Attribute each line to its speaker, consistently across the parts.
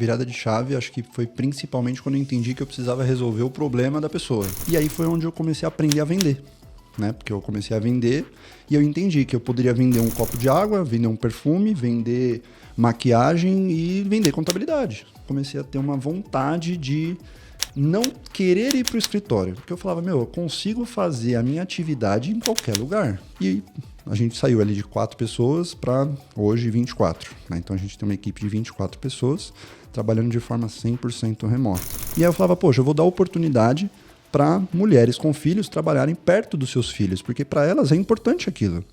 Speaker 1: Virada de chave, acho que foi principalmente quando eu entendi que eu precisava resolver o problema da pessoa. E aí foi onde eu comecei a aprender a vender, né? Porque eu comecei a vender e eu entendi que eu poderia vender um copo de água, vender um perfume, vender maquiagem e vender contabilidade. Comecei a ter uma vontade de não querer ir para o escritório. Porque eu falava, eu consigo fazer a minha atividade em qualquer lugar. E a gente saiu ali de 4 pessoas para hoje 24. Né? Então a gente tem uma equipe de 24 pessoas trabalhando de forma 100% remota. E aí eu falava, poxa, eu vou dar oportunidade para mulheres com filhos trabalharem perto dos seus filhos, porque para elas é importante aquilo.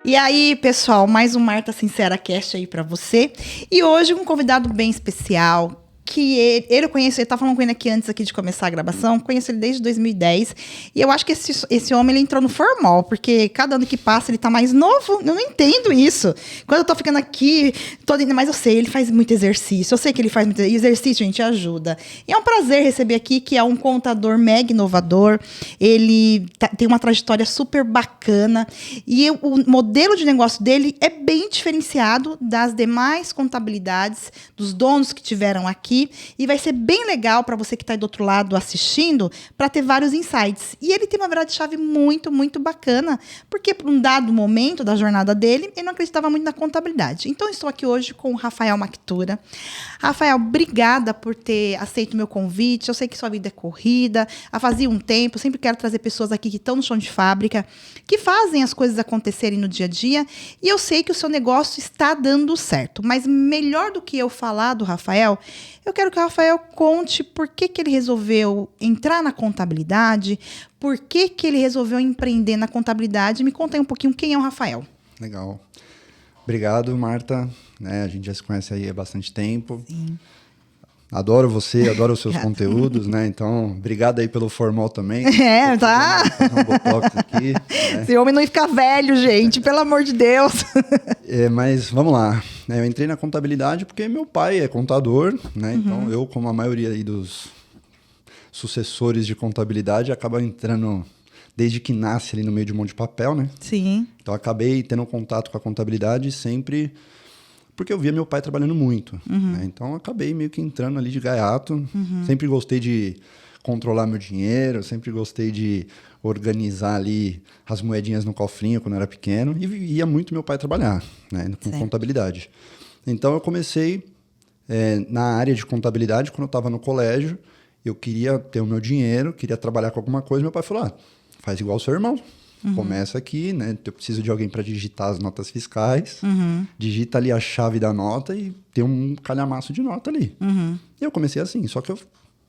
Speaker 2: E aí, pessoal, mais um Marta Sincera Cast aí pra você. E hoje um convidado bem especial, que ele eu conheço, ele tava falando com ele aqui antes aqui de começar a gravação, conheço ele desde 2010, e eu acho que esse homem, ele entrou no formal, porque cada ano que passa ele tá mais novo, eu não entendo isso. Quando eu tô ficando aqui, mas eu sei, ele faz muito exercício, eu sei que ele faz muito exercício, gente, ajuda. E é um prazer receber aqui, que é um contador mega inovador, ele tem uma trajetória super bacana, e o modelo de negócio dele é bem diferenciado das demais contabilidades, dos donos que tiveram aqui, e vai ser bem legal para você que está aí do outro lado assistindo, para ter vários insights. E ele tem uma virada de chave muito, muito bacana, porque por um dado momento da jornada dele, ele não acreditava muito na contabilidade. Então, eu estou aqui hoje com o Rafael Mactura. Rafael, obrigada por ter aceito o meu convite. Eu sei que sua vida é corrida, fazia um tempo, eu sempre quero trazer pessoas aqui que estão no chão de fábrica, que fazem as coisas acontecerem no dia a dia, e eu sei que o seu negócio está dando certo. Mas melhor do que eu falar do Rafael, eu quero que o Rafael conte por que ele resolveu entrar na contabilidade, por que ele resolveu empreender na contabilidade. Me conta aí um pouquinho quem é o Rafael.
Speaker 1: Legal. Obrigado, Marta. A gente já se conhece aí há bastante tempo.
Speaker 2: Sim.
Speaker 1: Adoro você, adoro os seus conteúdos, né? Então, obrigado aí pelo formal também.
Speaker 2: Tá?
Speaker 1: Fazer um botox aqui. Né?
Speaker 2: Esse homem não fica velho, gente, pelo amor de Deus.
Speaker 1: Mas vamos lá. Eu entrei na contabilidade porque meu pai é contador, né? Então, eu, como a maioria aí dos sucessores de contabilidade, acaba entrando desde que nasce ali no meio de um monte de papel, né?
Speaker 2: Sim.
Speaker 1: Então, acabei tendo contato com a contabilidade sempre porque eu via meu pai trabalhando muito. Né? Então, acabei meio que entrando ali de gaiato. Sempre gostei de controlar meu dinheiro, sempre gostei de organizar ali as moedinhas no cofrinho quando eu era pequeno. E via muito meu pai trabalhar, né? Com contabilidade. Então, eu comecei na área de contabilidade quando eu estava no colégio. Eu queria ter o meu dinheiro, queria trabalhar com alguma coisa. Meu pai falou, faz igual o seu irmão. Começa aqui, né? Eu preciso de alguém para digitar as notas fiscais. Digita ali a chave da nota e tem um calhamaço de nota ali. E eu comecei assim, só que eu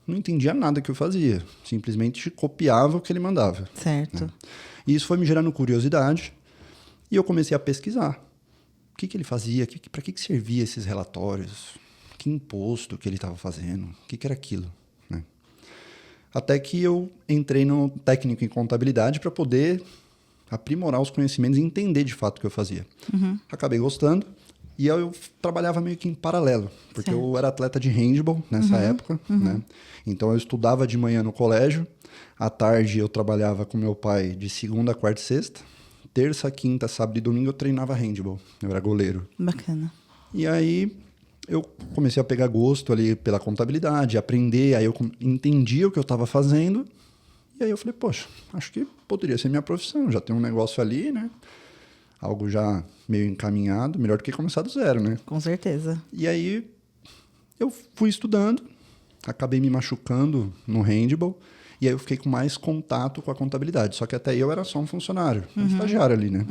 Speaker 1: não entendia nada que eu fazia. Simplesmente copiava o que ele mandava.
Speaker 2: Certo.
Speaker 1: Né? E isso foi me gerando curiosidade. E eu comecei a pesquisar. O que ele fazia? Para que servia esses relatórios? Que imposto que ele estava fazendo? O que era aquilo? Né? Até que eu entrei no técnico em contabilidade para poder aprimorar os conhecimentos e entender de fato o que eu fazia. Acabei gostando e eu trabalhava meio que em paralelo, porque eu era atleta de handball nessa época, né? Então eu estudava de manhã no colégio, à tarde eu trabalhava com meu pai de segunda, quarta e sexta, terça, quinta, sábado e domingo eu treinava handball, eu era goleiro.
Speaker 2: Bacana.
Speaker 1: E aí eu comecei a pegar gosto ali pela contabilidade, aprender, aí eu entendi o que eu estava fazendo. E aí eu falei, poxa, acho que poderia ser minha profissão, já tem um negócio ali, né? Algo já meio encaminhado, melhor do que começar do zero, né?
Speaker 2: Com certeza.
Speaker 1: E aí eu fui estudando, acabei me machucando no handball, e aí eu fiquei com mais contato com a contabilidade, só que até aí eu era só um funcionário, um estagiário ali, né?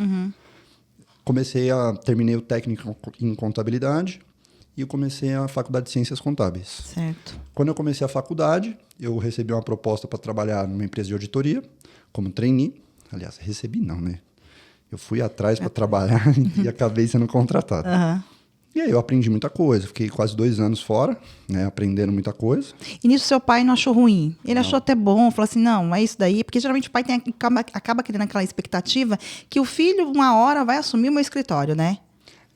Speaker 1: Terminei o técnico em contabilidade, e eu comecei a faculdade de Ciências Contábeis.
Speaker 2: Certo.
Speaker 1: Quando eu comecei a faculdade, eu recebi uma proposta para trabalhar numa empresa de auditoria, como trainee. Aliás, recebi não, né? Eu fui atrás para trabalhar e acabei sendo contratado. E aí eu aprendi muita coisa. Fiquei quase 2 anos fora, né? Aprendendo muita coisa.
Speaker 2: E nisso seu pai não achou ruim? Ele achou até bom, falou assim, não, é isso daí. Porque geralmente o pai acaba criando aquela expectativa que o filho, uma hora, vai assumir o meu escritório, né?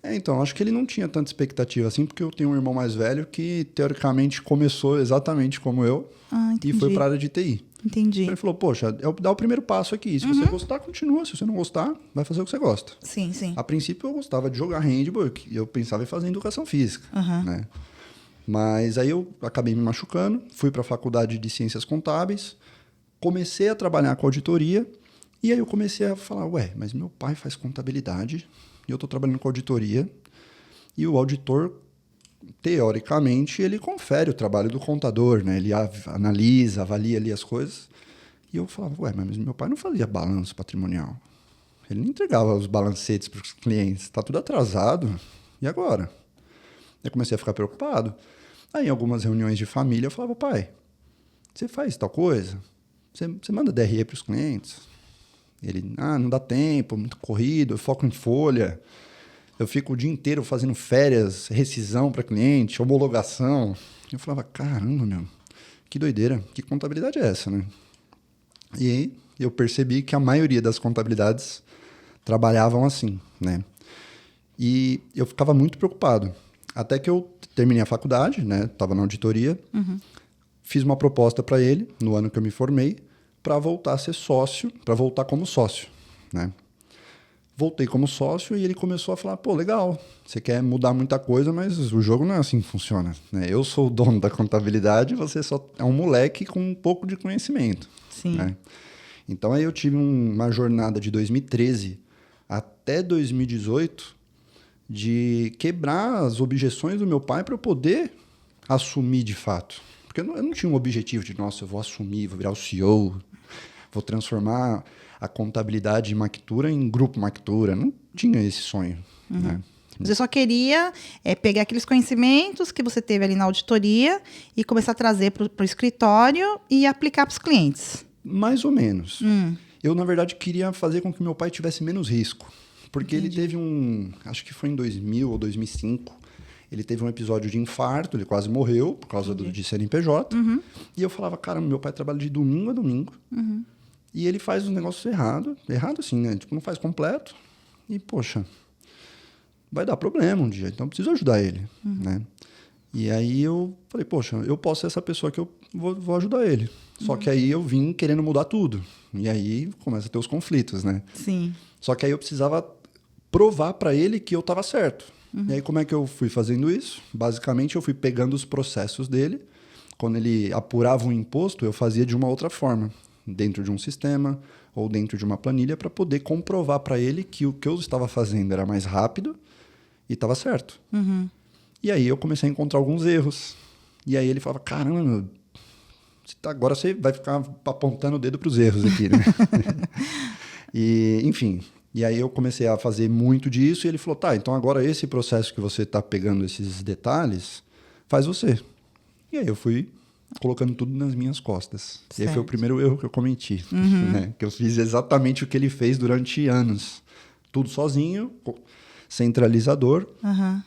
Speaker 1: Então, acho que ele não tinha tanta expectativa assim, porque eu tenho um irmão mais velho que, teoricamente, começou exatamente como eu e foi para a área de TI.
Speaker 2: Entendi.
Speaker 1: Então, ele falou, poxa, dá o primeiro passo aqui. Se você gostar, continua. Se você não gostar, vai fazer o que você gosta.
Speaker 2: Sim, sim.
Speaker 1: A princípio, eu gostava de jogar handball, eu pensava em fazer educação física, né? Mas aí eu acabei me machucando, fui para a faculdade de Ciências Contábeis, comecei a trabalhar com auditoria, e aí eu comecei a falar, ué, mas meu pai faz contabilidade, e eu estou trabalhando com auditoria, e o auditor, teoricamente, ele confere o trabalho do contador, né? Ele analisa, avalia ali as coisas. E eu falava, ué, mas meu pai não fazia balanço patrimonial. Ele não entregava os balancetes para os clientes, está tudo atrasado, e agora? Eu comecei a ficar preocupado. Aí, em algumas reuniões de família, eu falava, pai, você faz tal coisa? Você manda DRE para os clientes? Ele, não dá tempo, muito corrido, eu foco em folha, eu fico o dia inteiro fazendo férias, rescisão para cliente, homologação. Eu falava, caramba, meu, que doideira, que contabilidade é essa, né? E aí eu percebi que a maioria das contabilidades trabalhavam assim, né? E eu ficava muito preocupado. Até que eu terminei a faculdade, né? Estava na auditoria, fiz uma proposta para ele, no ano que eu me formei, para voltar a ser sócio, para voltar como sócio, né? Voltei como sócio e ele começou a falar, pô, legal, você quer mudar muita coisa, mas o jogo não é assim que funciona, né? Eu sou o dono da contabilidade, você só é um moleque com um pouco de conhecimento.
Speaker 2: Sim.
Speaker 1: Né? Então aí eu tive uma jornada de 2013 até 2018 de quebrar as objeções do meu pai para eu poder assumir de fato. Porque eu não tinha um objetivo de, nossa, eu vou assumir, vou virar o CEO, vou transformar a contabilidade de Mactura em grupo Mactura. Não tinha esse sonho. Né?
Speaker 2: Você só queria pegar aqueles conhecimentos que você teve ali na auditoria e começar a trazer para o escritório e aplicar para os clientes.
Speaker 1: Mais ou menos. Eu, na verdade, queria fazer com que meu pai tivesse menos risco. Porque ele teve acho que foi em 2000 ou 2005, ele teve um episódio de infarto, ele quase morreu por causa de CNPJ. E eu falava, caramba, meu pai trabalha de domingo a domingo. E ele faz os negócios errado assim, né? Tipo, não faz completo. E, poxa, vai dar problema um dia, então eu preciso ajudar ele, né? E aí eu falei, poxa, eu posso ser essa pessoa que eu vou ajudar ele. Só que aí eu vim querendo mudar tudo. E aí começa a ter os conflitos, né?
Speaker 2: Sim.
Speaker 1: Só que aí eu precisava provar para ele que eu estava certo. E aí como é que eu fui fazendo isso? Basicamente eu fui pegando os processos dele. Quando ele apurava um imposto, eu fazia de uma outra forma. Dentro de um sistema ou dentro de uma planilha para poder comprovar para ele que o que eu estava fazendo era mais rápido e estava certo. E aí eu comecei a encontrar alguns erros. E aí ele falava, caramba, meu, agora você vai ficar apontando o dedo para os erros aqui, né? E, enfim, e aí eu comecei a fazer muito disso e ele falou, tá, então agora esse processo que você está pegando esses detalhes, faz você. E aí eu fui colocando tudo nas minhas costas. Certo. E aí foi o primeiro erro que eu cometi. Né? Que eu fiz exatamente o que ele fez durante anos. Tudo sozinho, centralizador,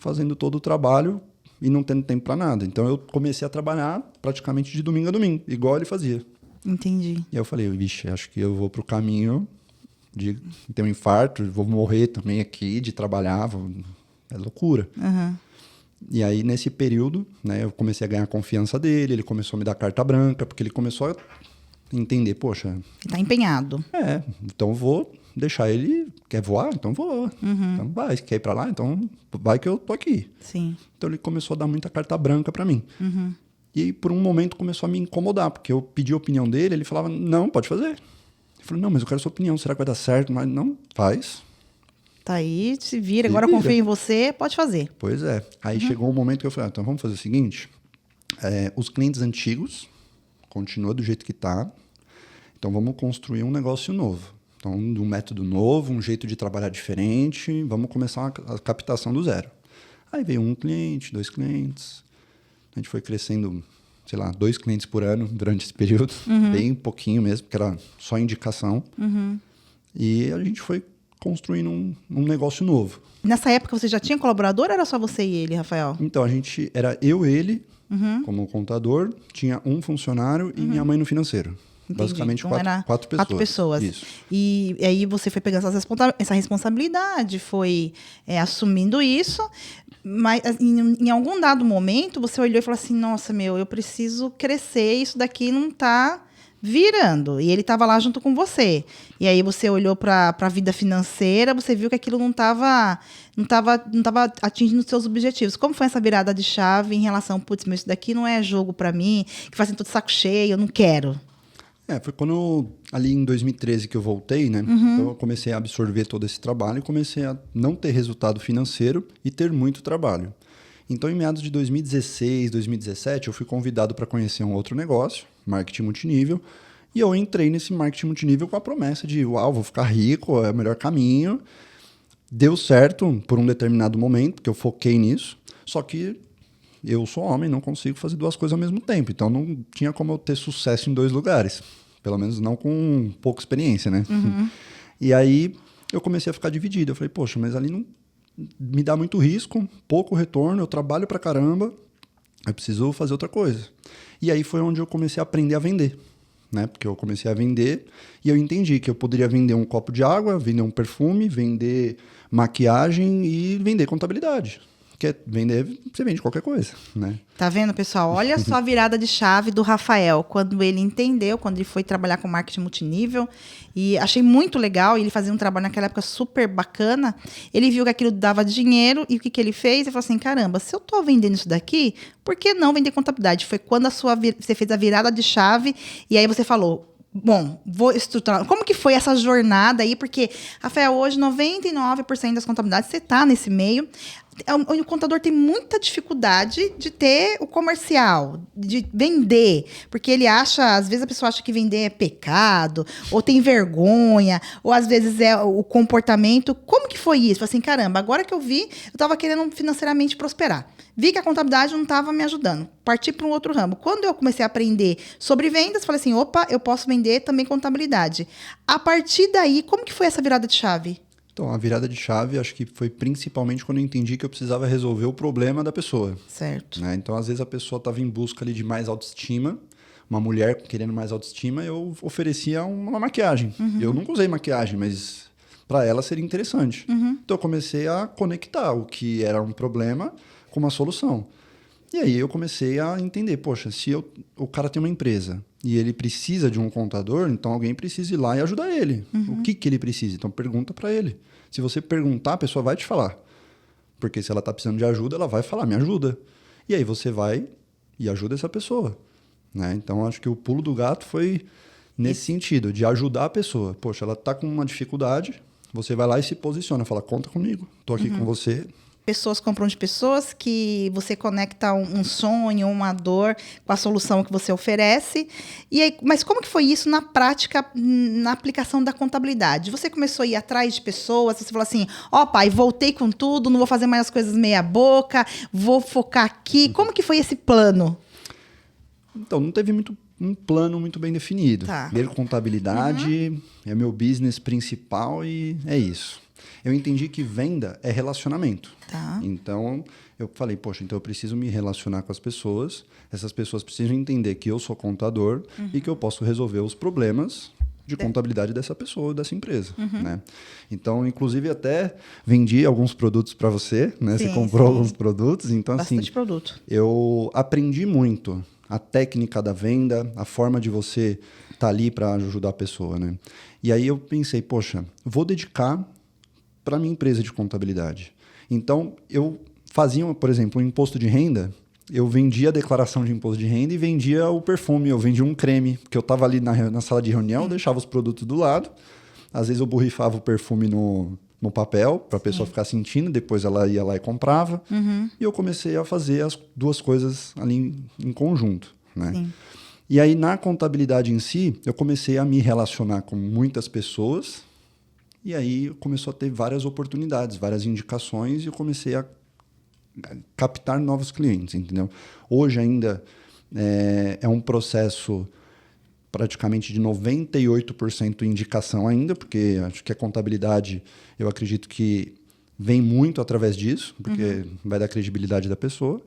Speaker 1: fazendo todo o trabalho e não tendo tempo para nada. Então eu comecei a trabalhar praticamente de domingo a domingo, igual ele fazia.
Speaker 2: Entendi.
Speaker 1: E aí eu falei, vixe, acho que eu vou pro caminho de ter um infarto, vou morrer também aqui, de trabalhar, é loucura. E aí, nesse período, né, eu comecei a ganhar a confiança dele, ele começou a me dar carta branca, porque ele começou a entender, poxa...
Speaker 2: Ele tá empenhado.
Speaker 1: Então vou deixar ele... Quer voar? Então voa. Então vai. Quer ir pra lá? Então vai que eu tô aqui.
Speaker 2: Sim.
Speaker 1: Então ele começou a dar muita carta branca pra mim. E aí, por um momento, começou a me incomodar, porque eu pedi a opinião dele, ele falava, não, pode fazer. Eu falei, não, mas eu quero a sua opinião, será que vai dar certo? Mas não, faz.
Speaker 2: Tá aí, se vira. Agora eu confio em você, pode fazer.
Speaker 1: Pois é. Aí chegou um momento que eu falei, então vamos fazer o seguinte, os clientes antigos continuam do jeito que tá, então vamos construir um negócio novo. Então, um método novo, um jeito de trabalhar diferente, vamos começar a captação do zero. Aí veio 1 cliente, 2 clientes, a gente foi crescendo, sei lá, 2 clientes por ano durante esse período, bem pouquinho mesmo, porque era só indicação. E a gente foi construindo um negócio novo.
Speaker 2: Nessa época você já tinha colaborador ou era só você e ele, Rafael?
Speaker 1: Então, era eu, ele, como contador, tinha um funcionário e minha mãe no financeiro.
Speaker 2: Entendi.
Speaker 1: Basicamente
Speaker 2: Então, era
Speaker 1: quatro pessoas.
Speaker 2: 4 pessoas.
Speaker 1: Isso.
Speaker 2: E aí você foi pegando essa responsabilidade, foi assumindo isso, mas em algum dado momento você olhou e falou assim, nossa, eu preciso crescer, isso daqui não está virando. E ele estava lá junto com você. E aí você olhou para a vida financeira, você viu que aquilo não estava atingindo os seus objetivos. Como foi essa virada de chave em relação, putz, mas isso daqui não é jogo para mim, que fazem todo saco cheio, eu não quero.
Speaker 1: Foi quando, ali em 2013 que eu voltei, né? Então eu comecei a absorver todo esse trabalho e comecei a não ter resultado financeiro e ter muito trabalho. Então, em meados de 2016, 2017, eu fui convidado para conhecer um outro negócio, marketing multinível, e eu entrei nesse marketing multinível com a promessa de, uau, vou ficar rico, é o melhor caminho. Deu certo por um determinado momento, porque eu foquei nisso, só que eu sou homem, não consigo fazer duas coisas ao mesmo tempo, então não tinha como eu ter sucesso em 2 lugares, pelo menos não com pouca experiência, né? E aí eu comecei a ficar dividido, eu falei, poxa, mas ali não me dá muito risco, pouco retorno, eu trabalho pra caramba, eu preciso fazer outra coisa. E aí foi onde eu comecei a aprender a vender, né? Porque eu comecei a vender e eu entendi que eu poderia vender um copo de água, vender um perfume, vender maquiagem e vender contabilidade. Porque vender, você vende qualquer coisa, né?
Speaker 2: Tá vendo, pessoal? Olha só a virada de chave do Rafael, quando ele entendeu, quando ele foi trabalhar com marketing multinível, e achei muito legal, ele fazia um trabalho naquela época super bacana, ele viu que aquilo dava dinheiro, e o que ele fez? Ele falou assim, caramba, se eu tô vendendo isso daqui, por que não vender contabilidade? Foi quando você fez a virada de chave, e aí você falou, bom, vou estruturar. Como que foi essa jornada aí? Porque, Rafael, hoje 99% das contabilidades, você está nesse meio. O contador tem muita dificuldade de ter o comercial, de vender. Porque ele acha, às vezes a pessoa acha que vender é pecado, ou tem vergonha, ou às vezes é o comportamento. Como que foi isso? Assim, caramba, agora que eu vi, eu estava querendo financeiramente prosperar. Vi que a contabilidade não estava me ajudando. Parti para um outro ramo. Quando eu comecei a aprender sobre vendas, falei assim, opa, eu posso vender também contabilidade. A partir daí, como que foi essa virada de chave?
Speaker 1: Então, a virada de chave, acho que foi principalmente quando eu entendi que eu precisava resolver o problema da pessoa.
Speaker 2: Certo.
Speaker 1: Né? Então, às vezes, a pessoa estava em busca ali de mais autoestima, uma mulher querendo mais autoestima, eu oferecia uma maquiagem. Eu nunca usei maquiagem, mas para ela seria interessante. Então, eu comecei a conectar o que era um problema com uma solução. E aí eu comecei a entender, poxa, se o cara tem uma empresa e ele precisa de um contador, então alguém precisa ir lá e ajudar ele. O que ele precisa? Então pergunta para ele. Se você perguntar, a pessoa vai te falar. Porque se ela está precisando de ajuda, ela vai falar, me ajuda. E aí você vai e ajuda essa pessoa. Né? Então acho que o pulo do gato foi nesse sentido, de ajudar a pessoa. Poxa, ela está com uma dificuldade, você vai lá e se posiciona, fala, conta comigo, estou aqui com você.
Speaker 2: Pessoas compram de pessoas, que você conecta um sonho, uma dor com a solução que você oferece. E aí, mas como que foi isso na prática, na aplicação da contabilidade? Você começou a ir atrás de pessoas, você falou assim, pai, voltei com tudo, não vou fazer mais as coisas meia boca, vou focar aqui. Como que foi esse plano?
Speaker 1: Então, não teve um plano muito bem definido.
Speaker 2: Tá.
Speaker 1: Primeiro, contabilidade é meu business principal e é isso. Eu entendi que venda é relacionamento.
Speaker 2: Tá.
Speaker 1: Então, eu falei, poxa, então eu preciso me relacionar com as pessoas. Essas pessoas precisam entender que eu sou contador e que eu posso resolver os problemas de contabilidade dessa pessoa, dessa empresa. Né? Então, inclusive, até vendi alguns produtos para você. Né?
Speaker 2: Sim,
Speaker 1: você comprou
Speaker 2: sim.
Speaker 1: alguns produtos. Então,
Speaker 2: Bastante
Speaker 1: assim,
Speaker 2: produto.
Speaker 1: eu aprendi muito a técnica da venda, a forma de você estar ali para ajudar a pessoa. Né? E aí eu pensei, poxa, vou dedicar para a minha empresa de contabilidade. Então, eu fazia, por exemplo, um imposto de renda, eu vendia a declaração de imposto de renda e vendia o perfume, eu vendia um creme, porque eu estava ali na sala de reunião, deixava os produtos do lado, às vezes eu borrifava o perfume no papel, para a pessoa ficar sentindo, depois ela ia lá e comprava, e eu comecei a fazer as duas coisas ali em conjunto. Né?
Speaker 2: Sim.
Speaker 1: E aí, na contabilidade em si, eu comecei a me relacionar com muitas pessoas. E aí começou a ter várias oportunidades, várias indicações e eu comecei a captar novos clientes, entendeu? Hoje ainda é um processo praticamente de 98% indicação ainda, porque acho que a contabilidade, eu acredito que vem muito através disso, porque vai dar credibilidade da pessoa,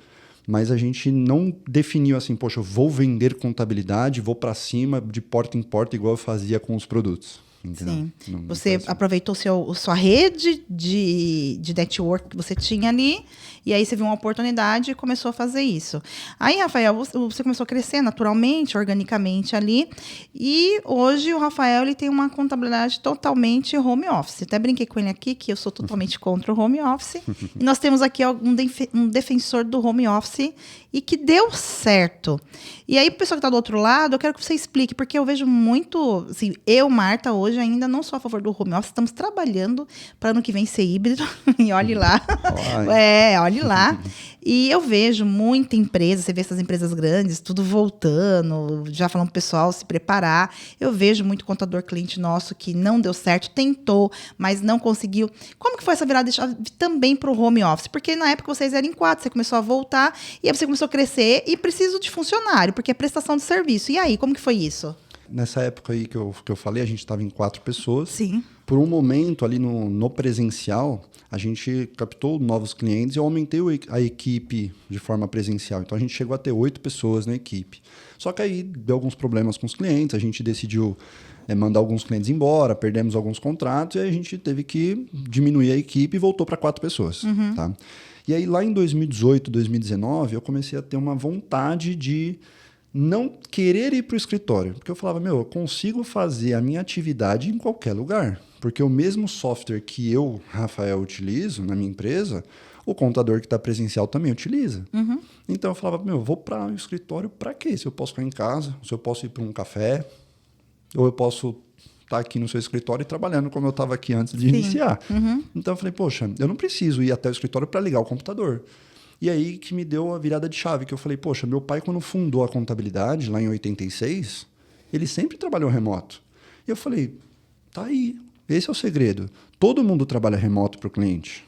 Speaker 1: mas a gente não definiu assim, poxa, eu vou vender contabilidade, vou para cima de porta em porta, igual eu fazia com os produtos. Entendeu?
Speaker 2: Sim.
Speaker 1: Não
Speaker 2: Você
Speaker 1: assim.
Speaker 2: aproveitou sua rede de network que você tinha ali, e aí você viu uma oportunidade e começou a fazer isso. Aí, Rafael, você começou a crescer naturalmente, organicamente ali, e hoje o Rafael ele tem uma contabilidade totalmente home office. Até brinquei com ele aqui que eu sou totalmente contra o home office, e nós temos aqui um defensor do home office e que deu certo. E aí, o pessoal que está do outro lado, eu quero que você explique, porque eu vejo muito, assim, eu, Marta, hoje ainda não sou a favor do home office, estamos trabalhando para ano que vem ser híbrido, e olhe lá. Olhe lá. E eu vejo muita empresa, você vê essas empresas grandes, tudo voltando, já falando pro pessoal se preparar. Eu vejo muito contador cliente nosso que não deu certo, tentou, mas não conseguiu. Como que foi essa virada de chave também para o home office? Porque na época vocês eram em 4, você começou a voltar, e aí você começou a crescer e preciso de funcionário, porque é prestação de serviço. E aí, como que foi isso?
Speaker 1: Nessa época aí que eu falei, a gente estava em 4 pessoas.
Speaker 2: Sim.
Speaker 1: Por um momento, ali no presencial, a gente captou novos clientes e eu aumentei a equipe de forma presencial. Então, a gente chegou a ter 8 pessoas na equipe. Só que aí deu alguns problemas com os clientes, a gente decidiu mandar alguns clientes embora, perdemos alguns contratos e aí a gente teve que diminuir a equipe e voltou para 4 pessoas. Tá? E aí, lá em 2018, 2019, eu comecei a ter uma vontade de não querer ir para o escritório. Porque eu falava, eu consigo fazer a minha atividade em qualquer lugar. Porque o mesmo software que eu, Rafael, utilizo na minha empresa, o contador que está presencial também utiliza. Então eu falava, eu vou para o escritório para quê? Se eu posso ficar em casa, se eu posso ir para um café, ou eu posso estar aqui no seu escritório e trabalhando como eu estava aqui antes de iniciar. Então eu falei, poxa, eu não preciso ir até o escritório para ligar o computador. E aí que me deu a virada de chave, que eu falei, poxa, meu pai quando fundou a contabilidade, lá em 86, ele sempre trabalhou remoto. E eu falei, tá aí, esse é o segredo. Todo mundo trabalha remoto para o cliente.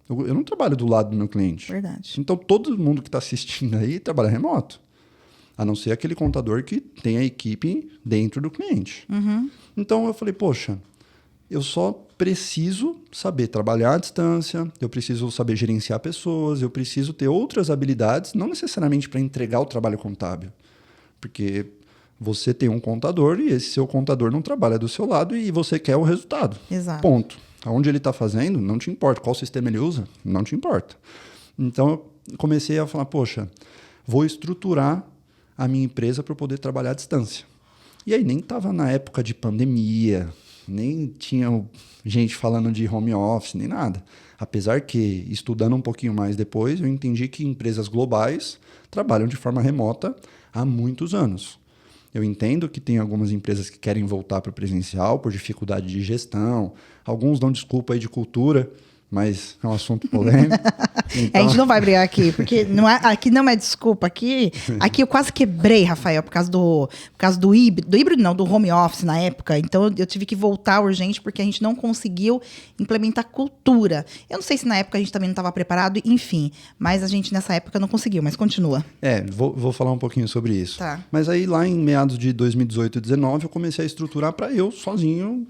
Speaker 1: Eu não trabalho do lado do meu cliente.
Speaker 2: Verdade.
Speaker 1: Então todo mundo que está assistindo aí trabalha remoto. A não ser aquele contador que tem a equipe dentro do cliente. Então eu falei, poxa, eu só preciso saber trabalhar à distância, eu preciso saber gerenciar pessoas, eu preciso ter outras habilidades, não necessariamente para entregar o trabalho contábil. Porque você tem um contador e esse seu contador não trabalha do seu lado e você quer o resultado.
Speaker 2: Exato.
Speaker 1: Ponto. Aonde ele está fazendo, não te importa. Qual sistema ele usa, não te importa. Então, eu comecei a falar, poxa, vou estruturar a minha empresa para eu poder trabalhar à distância. E aí nem estava na época de pandemia, nem tinha gente falando de home office, nem nada. Apesar que, estudando um pouquinho mais depois, eu entendi que empresas globais trabalham de forma remota há muitos anos. Eu entendo que tem algumas empresas que querem voltar para o presencial por dificuldade de gestão. Alguns dão desculpa aí de cultura, mas é um assunto polêmico. Então...
Speaker 2: A gente não vai brigar aqui, porque aqui não é desculpa. Aqui eu quase quebrei, Rafael, por causa do híbrido não, do home office na época. Então eu tive que voltar urgente porque a gente não conseguiu implementar cultura. Eu não sei se na época a gente também não estava preparado, enfim. Mas a gente nessa época não conseguiu, mas continua.
Speaker 1: Vou falar um pouquinho sobre isso.
Speaker 2: Tá.
Speaker 1: Mas aí lá em meados de 2018 e 2019 eu comecei a estruturar para eu sozinho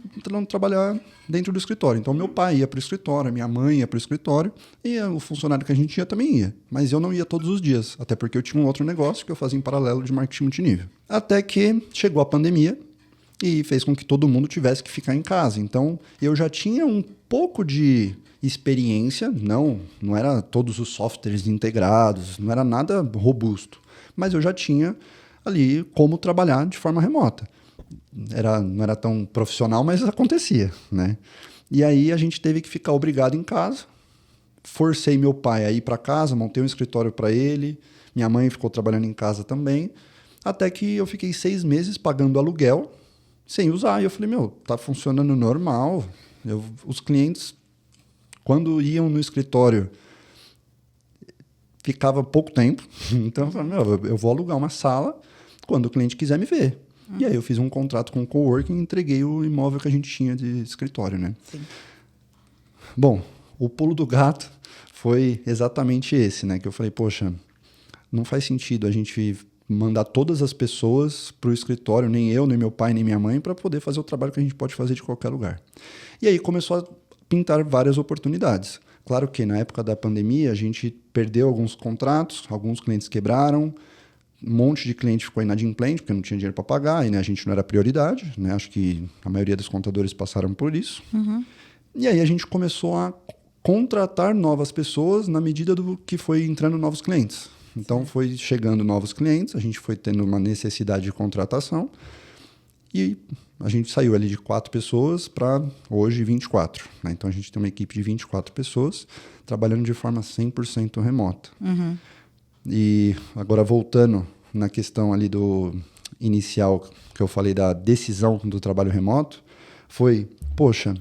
Speaker 1: trabalhar dentro do escritório. Então meu pai ia para o escritório, minha mãe ia para o escritório e o funcionário que a gente tinha também ia. Mas eu não ia todos os dias, até porque eu tinha um outro negócio que eu fazia em paralelo de marketing multinível. Até que chegou a pandemia e fez com que todo mundo tivesse que ficar em casa. Então eu já tinha um pouco de experiência, não era todos os softwares integrados, não era nada robusto, mas eu já tinha ali como trabalhar de forma remota. Não era tão profissional, mas acontecia, né? E aí a gente teve que ficar obrigado em casa. Forcei meu pai a ir para casa, montei um escritório para ele. Minha mãe ficou trabalhando em casa também. Até que eu fiquei 6 meses pagando aluguel sem usar. E eu falei, tá funcionando normal. Os clientes, quando iam no escritório, ficava pouco tempo. Então eu falei, eu vou alugar uma sala quando o cliente quiser me ver. E aí eu fiz um contrato com o coworking e entreguei o imóvel que a gente tinha de escritório, né?
Speaker 2: Sim.
Speaker 1: Bom, o pulo do gato foi exatamente esse, né? Que eu falei, poxa, não faz sentido a gente mandar todas as pessoas para o escritório, nem eu, nem meu pai, nem minha mãe, para poder fazer o trabalho que a gente pode fazer de qualquer lugar. E aí começou a pintar várias oportunidades. Claro que na época da pandemia a gente perdeu alguns contratos, alguns clientes quebraram, um monte de cliente ficou inadimplente porque não tinha dinheiro para pagar, e né, a gente não era prioridade, né? Acho que a maioria dos contadores passaram por isso. E aí a gente começou a contratar novas pessoas na medida do que foi entrando novos clientes. Então foi chegando novos clientes, a gente foi tendo uma necessidade de contratação e a gente saiu ali de 4 pessoas para hoje 24. Né? Então a gente tem uma equipe de 24 pessoas trabalhando de forma 100% remota. E agora voltando na questão ali do inicial que eu falei da decisão do trabalho remoto, foi, poxa,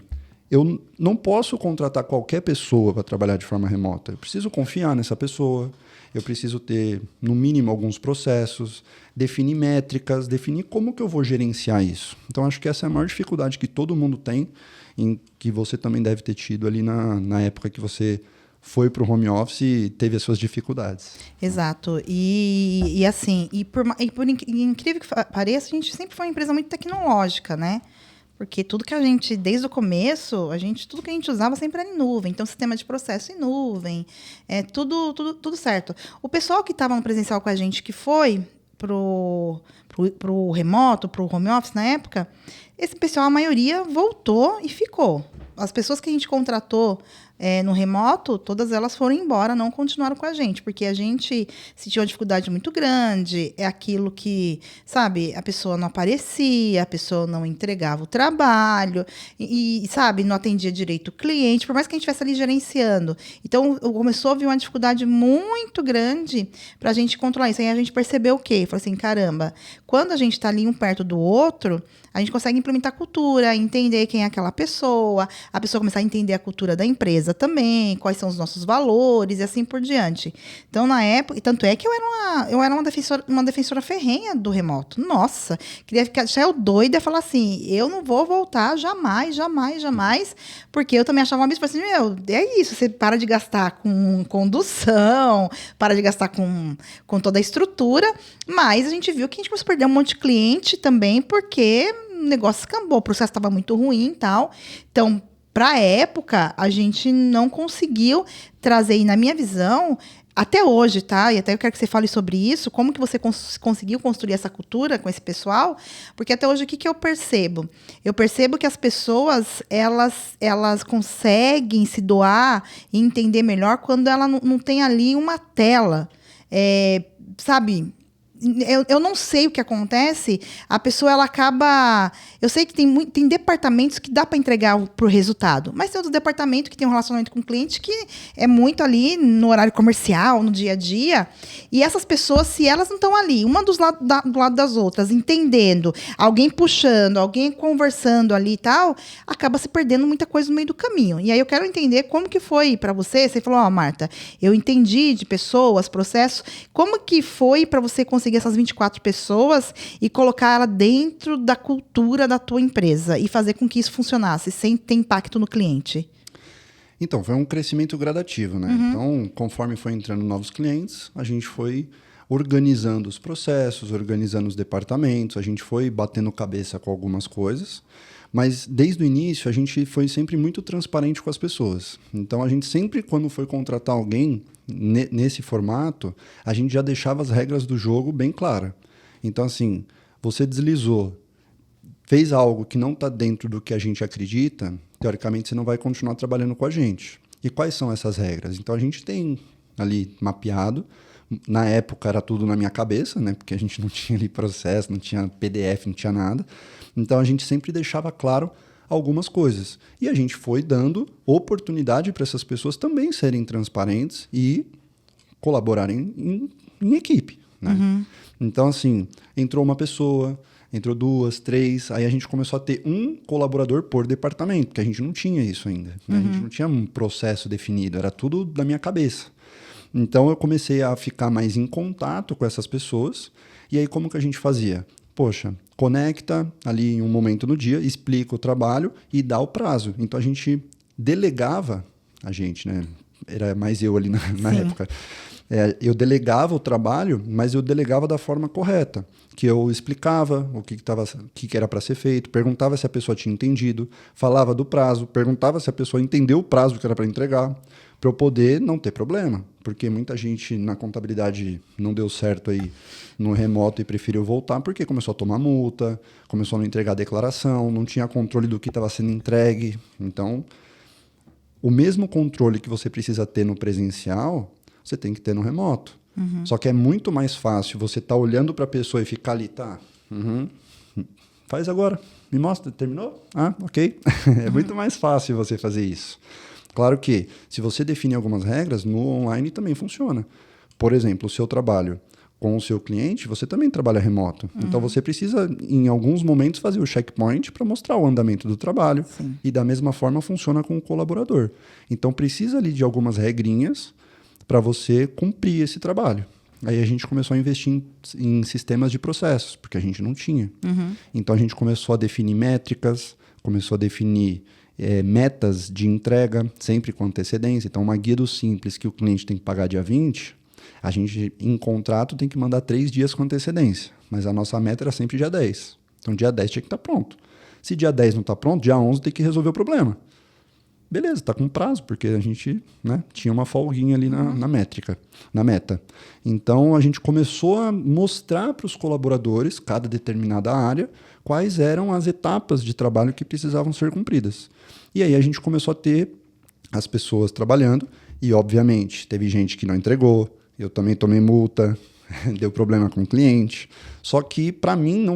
Speaker 1: eu não posso contratar qualquer pessoa para trabalhar de forma remota. Eu preciso confiar nessa pessoa, eu preciso ter, no mínimo, alguns processos, definir métricas, definir como que eu vou gerenciar isso. Então, acho que essa é a maior dificuldade que todo mundo tem, em que você também deve ter tido ali na época que você foi para o home office e teve as suas dificuldades.
Speaker 2: Exato. E assim, por incrível que pareça, a gente sempre foi uma empresa muito tecnológica, né? Porque tudo que a gente, desde o começo, tudo que a gente usava sempre era em nuvem. Então, sistema de processo em nuvem, tudo certo. O pessoal que estava no presencial com a gente, que foi pro remoto, pro home office na época, esse pessoal, a maioria, voltou e ficou. As pessoas que a gente contratou no remoto, todas elas foram embora, não continuaram com a gente, porque a gente sentiu uma dificuldade muito grande, é aquilo que, sabe, a pessoa não aparecia, a pessoa não entregava o trabalho, e sabe, não atendia direito o cliente, por mais que a gente estivesse ali gerenciando. Então, começou a vir uma dificuldade muito grande para a gente controlar isso. Aí a gente percebeu o quê? Falou assim, caramba, quando a gente está ali um perto do outro, a gente consegue implementar cultura, entender quem é aquela pessoa, a pessoa começar a entender a cultura da empresa também, quais são os nossos valores e assim por diante. Então, na época, e tanto é que eu era uma defensora ferrenha do remoto. Nossa, queria deixar eu doida e falar assim, eu não vou voltar jamais, porque eu também achava uma absurdo, assim, é isso, você para de gastar com condução, para de gastar com toda a estrutura, mas a gente viu que a gente começou a perder um monte de cliente também, porque o negócio escambou, o processo estava muito ruim e tal. Então, para a época, a gente não conseguiu trazer, e na minha visão, até hoje, tá? E até eu quero que você fale sobre isso, como que você conseguiu construir essa cultura com esse pessoal, porque até hoje o que eu percebo? Eu percebo que as pessoas, elas conseguem se doar e entender melhor quando ela não tem ali uma tela, sabe? Eu não sei o que acontece, a pessoa ela acaba... Eu sei que tem departamentos que dá para entregar pro resultado, mas tem outros departamentos que tem um relacionamento com o cliente que é muito ali no horário comercial, no dia a dia, e essas pessoas, se elas não estão ali, uma do lado das outras, entendendo, alguém puxando, alguém conversando ali e tal, acaba se perdendo muita coisa no meio do caminho. E aí eu quero entender como que foi para você. Você falou, Marta, eu entendi de pessoas, processos, como que foi para você conseguir essas 24 pessoas e colocar ela dentro da cultura da tua empresa e fazer com que isso funcionasse sem ter impacto no cliente?
Speaker 1: Então, foi um crescimento gradativo, né? Então, conforme foi entrando novos clientes, a gente foi organizando os processos, organizando os departamentos, a gente foi batendo cabeça com algumas coisas, mas desde o início a gente foi sempre muito transparente com as pessoas. Então, a gente sempre, quando foi contratar alguém nesse formato, a gente já deixava as regras do jogo bem claras. Então, assim, você deslizou, fez algo que não está dentro do que a gente acredita, teoricamente você não vai continuar trabalhando com a gente. E quais são essas regras? Então, a gente tem ali mapeado. Na época era tudo na minha cabeça, né? Porque a gente não tinha ali processo, não tinha PDF, não tinha nada. Então, a gente sempre deixava claro algumas coisas. E a gente foi dando oportunidade para essas pessoas também serem transparentes e colaborarem em equipe, né? Então, assim, entrou uma pessoa, entrou 2, 3, aí a gente começou a ter um colaborador por departamento, porque a gente não tinha isso ainda, né? A gente não tinha um processo definido, era tudo da minha cabeça. Então, eu comecei a ficar mais em contato com essas pessoas, e aí como que a gente fazia? Poxa, conecta ali em um momento no dia, explica o trabalho e dá o prazo. Então, a gente delegava, né? Era mais eu ali na época. Eu delegava o trabalho, mas eu delegava da forma correta, que eu explicava o que era para ser feito, perguntava se a pessoa tinha entendido, falava do prazo, perguntava se a pessoa entendeu o prazo que era para entregar, para eu poder não ter problema, porque muita gente na contabilidade não deu certo aí no remoto e preferiu voltar porque começou a tomar multa, começou a não entregar a declaração, não tinha controle do que estava sendo entregue. Então, o mesmo controle que você precisa ter no presencial, você tem que ter no remoto. Só que é muito mais fácil você estar olhando para a pessoa e ficar ali, faz agora, me mostra, terminou? Ah, ok. É muito mais fácil você fazer isso. Claro que, se você define algumas regras, no online também funciona. Por exemplo, o seu trabalho com o seu cliente, você também trabalha remoto. Então, você precisa, em alguns momentos, fazer o checkpoint para mostrar o andamento do trabalho.
Speaker 2: Sim.
Speaker 1: E, da mesma forma, funciona com o colaborador. Então, precisa ali de algumas regrinhas para você cumprir esse trabalho. Aí a gente começou a investir em sistemas de processos, porque a gente não tinha. Então, a gente começou a definir métricas, começou a definir metas de entrega, sempre com antecedência. Então, uma guia do Simples que o cliente tem que pagar dia 20, a gente, em contrato, tem que mandar 3 dias com antecedência. Mas a nossa meta era sempre dia 10. Então, dia 10 tinha que estar pronto. Se dia 10 não está pronto, dia 11 tem que resolver o problema. Beleza, está com prazo, porque a gente, né, tinha uma folguinha ali na métrica, na meta. Então, a gente começou a mostrar para os colaboradores, cada determinada área, quais eram as etapas de trabalho que precisavam ser cumpridas. E aí a gente começou a ter as pessoas trabalhando e, obviamente, teve gente que não entregou, eu também tomei multa, deu problema com o cliente. Só que, para mim,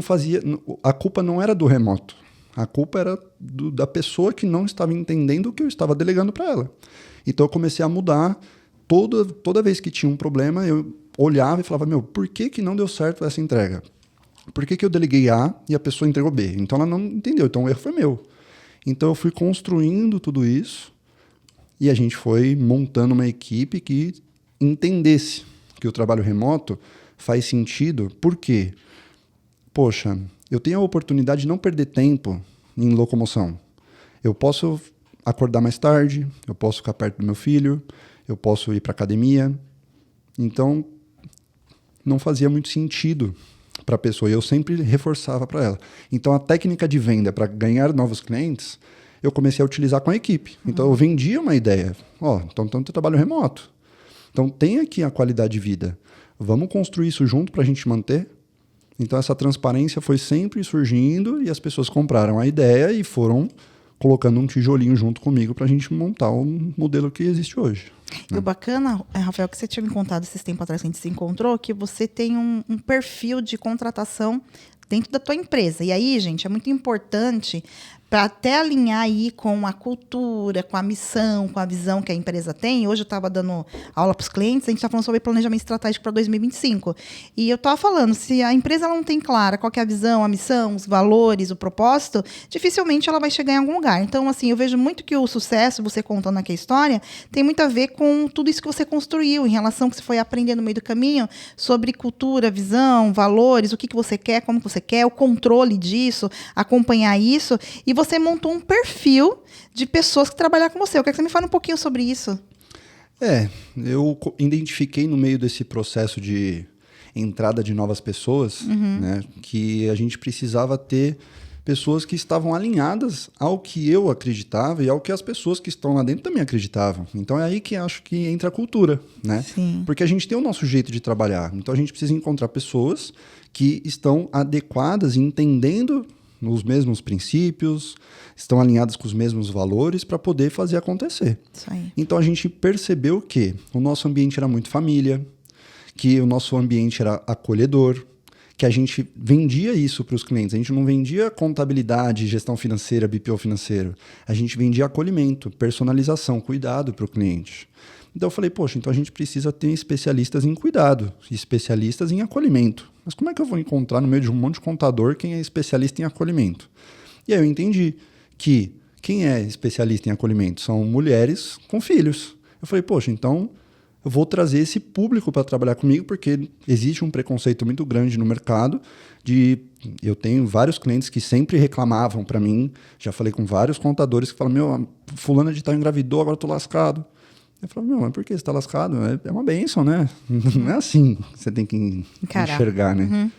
Speaker 1: a culpa não era do remoto. A culpa era da pessoa que não estava entendendo o que eu estava delegando para ela. Então, eu comecei a mudar. Toda vez que tinha um problema, eu olhava e falava, por que não deu certo essa entrega? Por que eu deleguei A e a pessoa entregou B? Então, ela não entendeu. Então, o erro foi meu. Então, eu fui construindo tudo isso e a gente foi montando uma equipe que entendesse que o trabalho remoto faz sentido. Por quê? Poxa, eu tenho a oportunidade de não perder tempo em locomoção. Eu posso acordar mais tarde, eu posso ficar perto do meu filho, eu posso ir para academia. Então, não fazia muito sentido para a pessoa. E eu sempre reforçava para ela. Então, a técnica de venda para ganhar novos clientes, eu comecei a utilizar com a equipe. Então, eu vendia uma ideia. Então tem trabalho remoto. Então, tem aqui a qualidade de vida. Vamos construir isso junto para a gente manter? Então, essa transparência foi sempre surgindo e as pessoas compraram a ideia e foram colocando um tijolinho junto comigo para a gente montar o modelo que existe hoje.
Speaker 2: E o bacana, Rafael, que você tinha me contado esses tempos atrás que a gente se encontrou, que você tem um perfil de contratação dentro da tua empresa. E aí, gente, é muito importante para até alinhar aí com a cultura, com a missão, com a visão que a empresa tem. Hoje eu estava dando aula para os clientes, a gente está falando sobre planejamento estratégico para 2025. E eu estava falando, se a empresa ela não tem clara qual que é a visão, a missão, os valores, o propósito, dificilmente ela vai chegar em algum lugar. Então, assim, eu vejo muito que o sucesso, você contando aqui a história, tem muito a ver com tudo isso que você construiu, em relação ao que você foi aprendendo no meio do caminho, sobre cultura, visão, valores, o que você quer, como você quer, o controle disso, acompanhar isso. E você montou um perfil de pessoas que trabalham com você. Eu quero que você me fale um pouquinho sobre isso.
Speaker 1: Eu identifiquei no meio desse processo de entrada de novas pessoas, né, que a gente precisava ter pessoas que estavam alinhadas ao que eu acreditava e ao que as pessoas que estão lá dentro também acreditavam. Então é aí que acho que entra a cultura, né?
Speaker 2: Sim.
Speaker 1: Porque a gente tem o nosso jeito de trabalhar. Então a gente precisa encontrar pessoas que estão adequadas e entendendo os mesmos princípios, estão alinhadas com os mesmos valores para poder fazer acontecer.
Speaker 2: Isso aí.
Speaker 1: Então a gente percebeu que o nosso ambiente era muito família, que o nosso ambiente era acolhedor, que a gente vendia isso para os clientes. A gente não vendia contabilidade, gestão financeira, BPO financeiro. A gente vendia acolhimento, personalização, cuidado para o cliente. Então eu falei, poxa, então a gente precisa ter especialistas em cuidado, especialistas em acolhimento. Mas como é que eu vou encontrar no meio de um monte de contador quem é especialista em acolhimento? E aí eu entendi que quem é especialista em acolhimento são mulheres com filhos. Eu falei, poxa, então eu vou trazer esse público para trabalhar comigo, porque existe um preconceito muito grande no mercado. Eu tenho vários clientes que sempre reclamavam para mim, já falei com vários contadores que falam, fulana de tal engravidou, agora eu tô lascado. Eu falava, não, mas por que você tá lascado? É uma bênção, né? Não é assim que você tem que enxergar, né?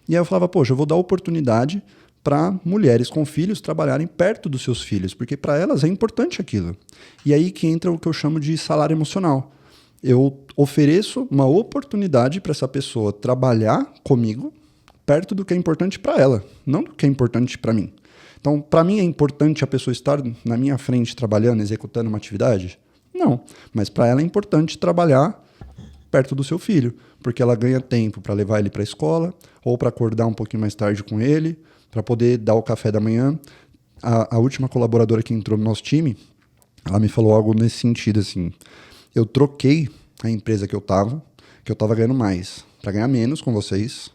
Speaker 1: E aí eu falava, poxa, eu vou dar oportunidade para mulheres com filhos trabalharem perto dos seus filhos, porque para elas é importante aquilo. E aí que entra o que eu chamo de salário emocional. Eu ofereço uma oportunidade para essa pessoa trabalhar comigo perto do que é importante para ela, não do que é importante para mim. Então, para mim é importante a pessoa estar na minha frente trabalhando, executando uma atividade? Não, mas para ela é importante trabalhar perto do seu filho, porque ela ganha tempo para levar ele para a escola ou para acordar um pouquinho mais tarde com ele, para poder dar o café da manhã. A última colaboradora que entrou no nosso time, ela me falou algo nesse sentido, assim, eu troquei a empresa que eu tava ganhando mais, para ganhar menos com vocês,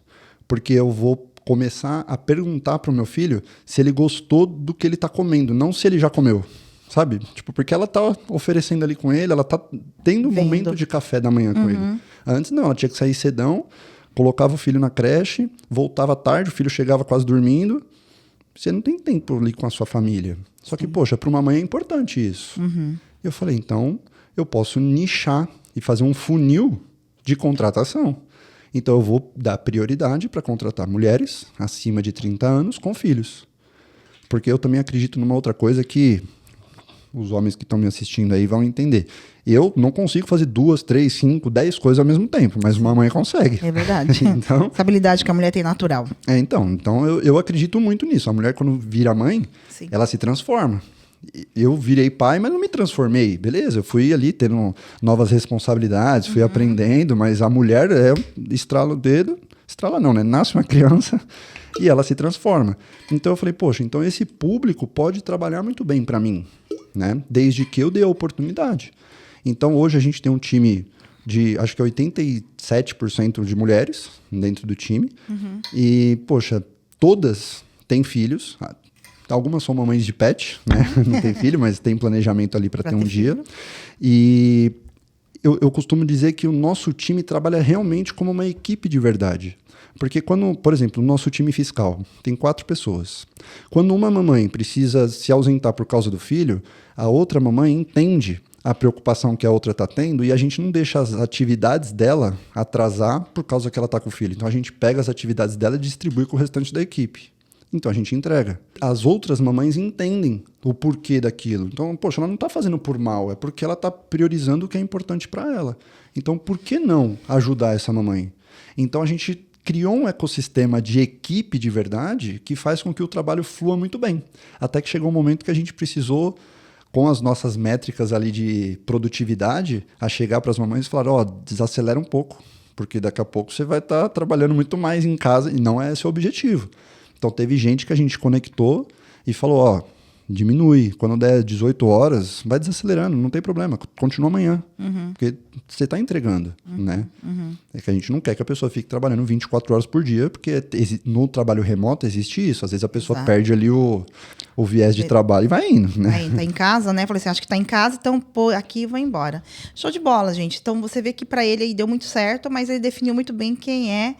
Speaker 1: porque eu vou começar a perguntar pro meu filho se ele gostou do que ele tá comendo, não se ele já comeu, sabe? Tipo, porque ela tá oferecendo ali com ele, ela tá tendo um momento de café da manhã com ele. Antes não, ela tinha que sair cedão, colocava o filho na creche, voltava tarde, o filho chegava quase dormindo. Você não tem tempo ali com a sua família. Só que, poxa, para uma mãe é importante isso. Eu falei, então, eu posso nichar e fazer um funil de contratação. Então, eu vou dar prioridade para contratar mulheres acima de 30 anos com filhos. Porque eu também acredito numa outra coisa que os homens que estão me assistindo aí vão entender. Eu não consigo fazer 2, 3, 5, 10 coisas ao mesmo tempo, mas uma mãe consegue.
Speaker 2: É verdade.
Speaker 1: Então,
Speaker 2: essa habilidade que a mulher tem natural.
Speaker 1: Então eu acredito muito nisso. A mulher, quando vira mãe, ela se transforma. Eu virei pai, mas não me transformei. Beleza, eu fui ali tendo novas responsabilidades, fui aprendendo, mas a mulher estrala o dedo, estrala não, né? Nasce uma criança e ela se transforma. Então eu falei, poxa, então esse público pode trabalhar muito bem para mim, né? Desde que eu dê a oportunidade. Então hoje a gente tem um time de, acho que 87% de mulheres dentro do time. E, poxa, todas têm filhos. Algumas são mamães de pet, né? Não tem filho, mas tem planejamento ali para ter um dia. E eu costumo dizer que o nosso time trabalha realmente como uma equipe de verdade. Porque quando, por exemplo, o nosso time fiscal tem 4 pessoas. Quando uma mamãe precisa se ausentar por causa do filho, a outra mamãe entende a preocupação que a outra está tendo e a gente não deixa as atividades dela atrasar por causa que ela está com o filho. Então a gente pega as atividades dela e distribui com o restante da equipe. Então a gente entrega. As outras mamães entendem o porquê daquilo. Então, poxa, ela não está fazendo por mal, é porque ela está priorizando o que é importante para ela. Então, por que não ajudar essa mamãe? Então a gente criou um ecossistema de equipe de verdade que faz com que o trabalho flua muito bem. Até que chegou um momento que a gente precisou, com as nossas métricas ali de produtividade, a chegar para as mamães e falar, desacelera um pouco, porque daqui a pouco você vai estar trabalhando muito mais em casa e não é esse o objetivo. Então teve gente que a gente conectou e falou, diminui, quando der 18 horas, vai desacelerando, não tem problema, continua amanhã, porque você está entregando, né? É que a gente não quer que a pessoa fique trabalhando 24 horas por dia, porque no trabalho remoto existe isso, às vezes a pessoa perde ali o viés de trabalho e vai indo, né?
Speaker 2: Tá em casa, né? Falei assim, acho que tá em casa, então pô, aqui e vou embora. Show de bola, gente. Então você vê que para ele aí deu muito certo, mas ele definiu muito bem quem é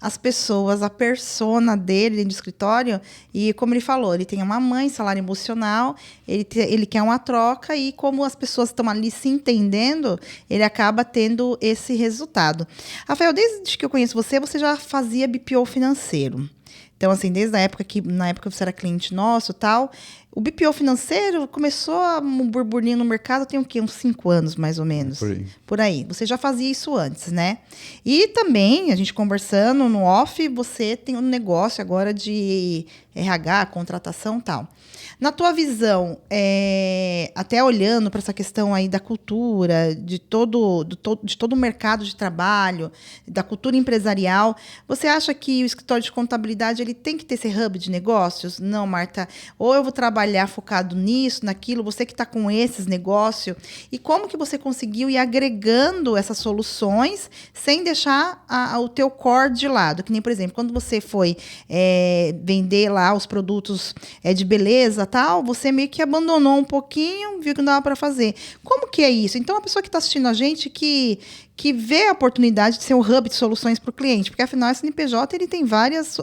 Speaker 2: as pessoas, a persona dele dentro do escritório, e como ele falou, ele tem uma mãe, salário emocional, ele quer uma troca, e como as pessoas estão ali se entendendo, ele acaba tendo esse resultado. Rafael, desde que eu conheço você, você já fazia BPO financeiro. Então, assim, desde a época na época você era cliente nosso e tal, o BPO financeiro começou um burburinho no mercado, tem o quê? Uns 5 anos, mais ou menos. Por aí. Você já fazia isso antes, né? E também, a gente conversando no off, você tem um negócio agora de RH, contratação e tal. Na tua visão, até olhando para essa questão aí da cultura, de todo o mercado de trabalho, da cultura empresarial, você acha que o escritório de contabilidade ele tem que ter esse hub de negócios? Não, Marta, ou eu vou trabalhar focado nisso, naquilo, você que está com esses negócios, e como que você conseguiu ir agregando essas soluções sem deixar o teu core de lado? Que nem, por exemplo, quando você foi vender lá os produtos de beleza, tal, você meio que abandonou um pouquinho, viu que não dava para fazer. Como que é isso? Então, a pessoa que está assistindo a gente que vê a oportunidade de ser um hub de soluções para o cliente, porque afinal a CNPJ ele tem várias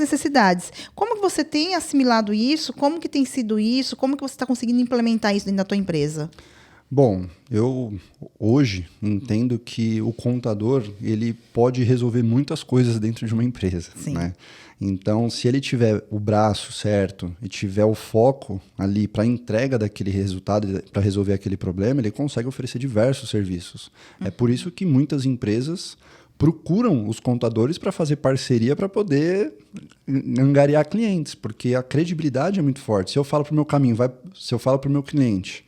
Speaker 2: necessidades. Como que você tem assimilado isso? Como que tem sido isso? Como que você está conseguindo implementar isso dentro da tua empresa?
Speaker 1: Bom, eu hoje entendo que o contador ele pode resolver muitas coisas dentro de uma empresa,
Speaker 2: Sim.
Speaker 1: né? Então, se ele tiver o braço certo e tiver o foco ali para a entrega daquele resultado, para resolver aquele problema, ele consegue oferecer diversos serviços. É por isso que muitas empresas procuram os contadores para fazer parceria para poder angariar clientes, porque a credibilidade é muito forte. Se eu falo para o meu caminho, se eu falo para o meu cliente,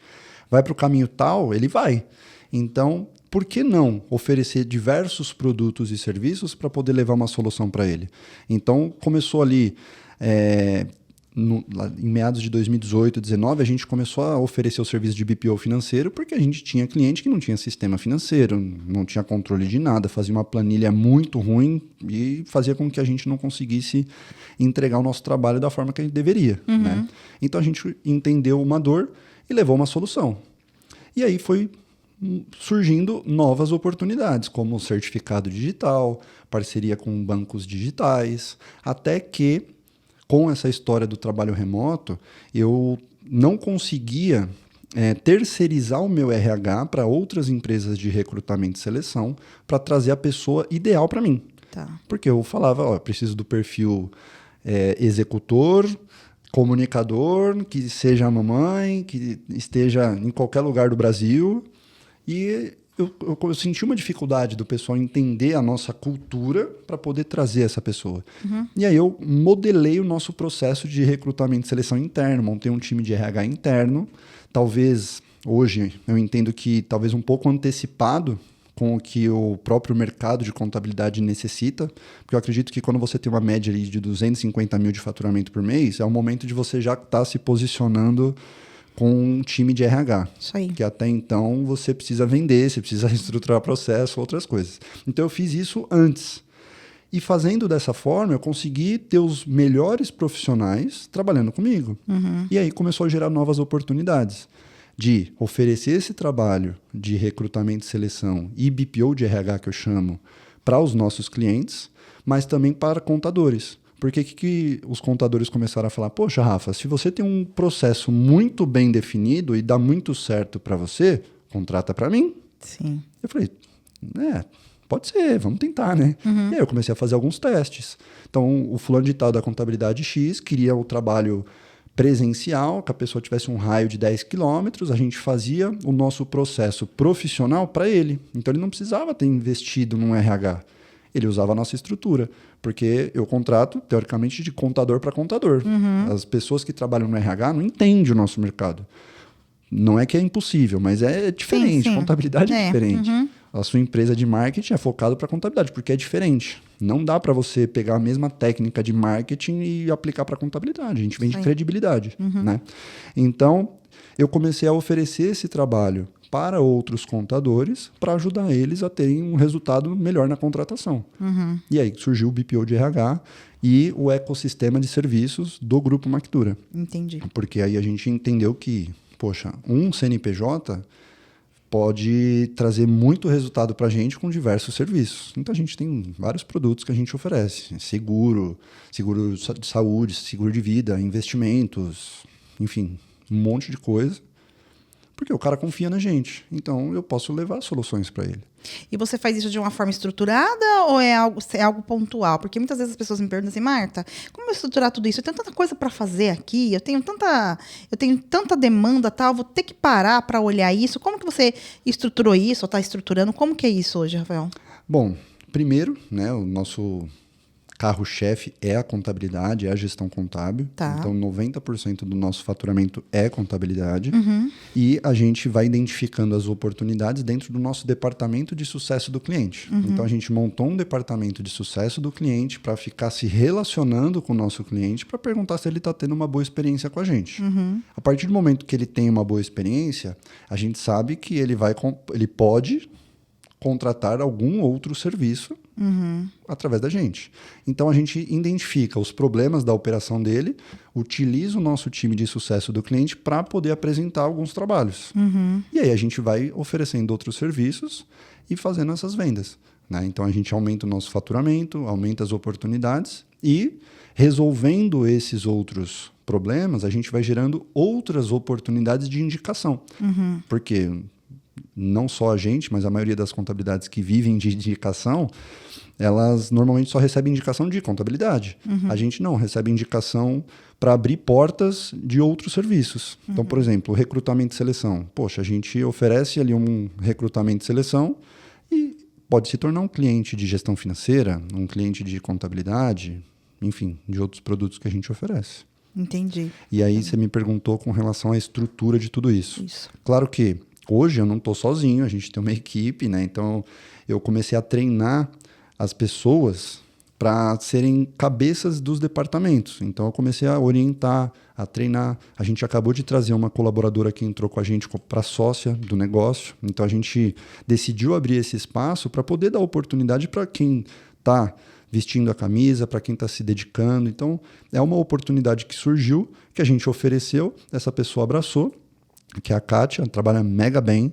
Speaker 1: vai para o caminho tal, ele vai. Então, por que não oferecer diversos produtos e serviços para poder levar uma solução para ele? Então, começou ali, em meados de 2018, 2019, a gente começou a oferecer o serviço de BPO financeiro porque a gente tinha cliente que não tinha sistema financeiro, não tinha controle de nada, fazia uma planilha muito ruim e fazia com que a gente não conseguisse entregar o nosso trabalho da forma que a gente deveria. Né? Então, a gente entendeu uma dor e levou uma solução. E aí foi surgindo novas oportunidades, como o certificado digital, parceria com bancos digitais, até que, com essa história do trabalho remoto, eu não conseguia terceirizar o meu RH para outras empresas de recrutamento e seleção para trazer a pessoa ideal para mim.
Speaker 2: Tá.
Speaker 1: Porque eu falava, eu preciso do perfil executor, comunicador, que seja a mamãe, que esteja em qualquer lugar do Brasil. E eu senti uma dificuldade do pessoal entender a nossa cultura para poder trazer essa pessoa. E aí eu modelei o nosso processo de recrutamento e seleção interno, montei um time de RH interno, talvez hoje eu entendo que talvez um pouco antecipado com o que o próprio mercado de contabilidade necessita, porque eu acredito que quando você tem uma média ali de 250 mil de faturamento por mês, é o momento de você já estar se posicionando com um time de RH.
Speaker 2: Isso aí.
Speaker 1: Que até então você precisa vender, você precisa estruturar processo, outras coisas. Então eu fiz isso antes. E fazendo dessa forma, eu consegui ter os melhores profissionais trabalhando comigo. E aí começou a gerar novas oportunidades de oferecer esse trabalho de recrutamento e seleção e BPO de RH, que eu chamo, para os nossos clientes, mas também para contadores. Porque que os contadores começaram a falar, poxa, Rafa, se você tem um processo muito bem definido e dá muito certo para você, contrata para mim.
Speaker 2: Sim.
Speaker 1: Eu falei, pode ser, vamos tentar, né? E aí eu comecei a fazer alguns testes. Então, o fulano de tal da contabilidade X queria o trabalho presencial, que a pessoa tivesse um raio de 10 quilômetros, a gente fazia o nosso processo profissional para ele. Então, ele não precisava ter investido num RH. Ele usava a nossa estrutura, porque eu contrato, teoricamente, de contador para contador. As pessoas que trabalham no RH não entendem o nosso mercado. Não é que é impossível, mas é diferente.
Speaker 2: Sim.
Speaker 1: Contabilidade é diferente. A sua empresa de marketing é focada para contabilidade, porque é diferente. Não dá para você pegar a mesma técnica de marketing e aplicar para contabilidade. A gente vende credibilidade. Né? Então, eu comecei a oferecer esse trabalho para outros contadores para ajudar eles a terem um resultado melhor na contratação. E aí surgiu o BPO de RH e o ecossistema de serviços do Grupo Mactura.
Speaker 2: Entendi.
Speaker 1: Porque aí a gente entendeu que, poxa, um CNPJ pode trazer muito resultado para a gente com diversos serviços. Então, a gente tem vários produtos que a gente oferece. Seguro de saúde, seguro de vida, investimentos, enfim, um monte de coisa. Porque o cara confia na gente. Então, eu posso levar soluções para ele.
Speaker 2: E você faz isso de uma forma estruturada ou é algo pontual? Porque muitas vezes as pessoas me perguntam assim, Marta, como eu estruturar tudo isso? Eu tenho tanta coisa para fazer aqui, eu tenho tanta demanda, tal, vou ter que parar para olhar isso. Como que você estruturou isso ou está estruturando? Como que é isso hoje, Rafael?
Speaker 1: Bom, primeiro, né, o nosso carro-chefe é a contabilidade, é a gestão contábil.
Speaker 2: Tá.
Speaker 1: Então, 90% do nosso faturamento é contabilidade. E a gente vai identificando as oportunidades dentro do nosso departamento de sucesso do cliente. Então, a gente montou um departamento de sucesso do cliente para ficar se relacionando com o nosso cliente para perguntar se ele está tendo uma boa experiência com a gente. A partir do momento que ele tem uma boa experiência, a gente sabe que ele pode contratar algum outro serviço através da gente. Então, a gente identifica os problemas da operação dele, utiliza o nosso time de sucesso do cliente para poder apresentar alguns trabalhos. E aí, a gente vai oferecendo outros serviços e fazendo essas vendas. Né? Então, a gente aumenta o nosso faturamento, aumenta as oportunidades e resolvendo esses outros problemas, a gente vai gerando outras oportunidades de indicação. Porque não só a gente, mas a maioria das contabilidades que vivem de indicação, elas normalmente só recebem indicação de contabilidade. A gente não, recebe indicação para abrir portas de outros serviços. Então, por exemplo, recrutamento e seleção. Poxa, a gente oferece ali um recrutamento e seleção e pode se tornar um cliente de gestão financeira, um cliente de contabilidade, enfim, de outros produtos que a gente oferece.
Speaker 2: Entendi.
Speaker 1: E aí você me perguntou com relação à estrutura de tudo isso.
Speaker 2: Isso.
Speaker 1: Claro que hoje eu não estou sozinho, a gente tem uma equipe, né? Então eu comecei a treinar as pessoas para serem cabeças dos departamentos. Então eu comecei a orientar, a treinar. A gente acabou de trazer uma colaboradora que entrou com a gente para sócia do negócio. Então a gente decidiu abrir esse espaço para poder dar oportunidade para quem está vestindo a camisa, para quem está se dedicando. Então é uma oportunidade que surgiu, que a gente ofereceu, essa pessoa abraçou, que é a Kátia, trabalha mega bem.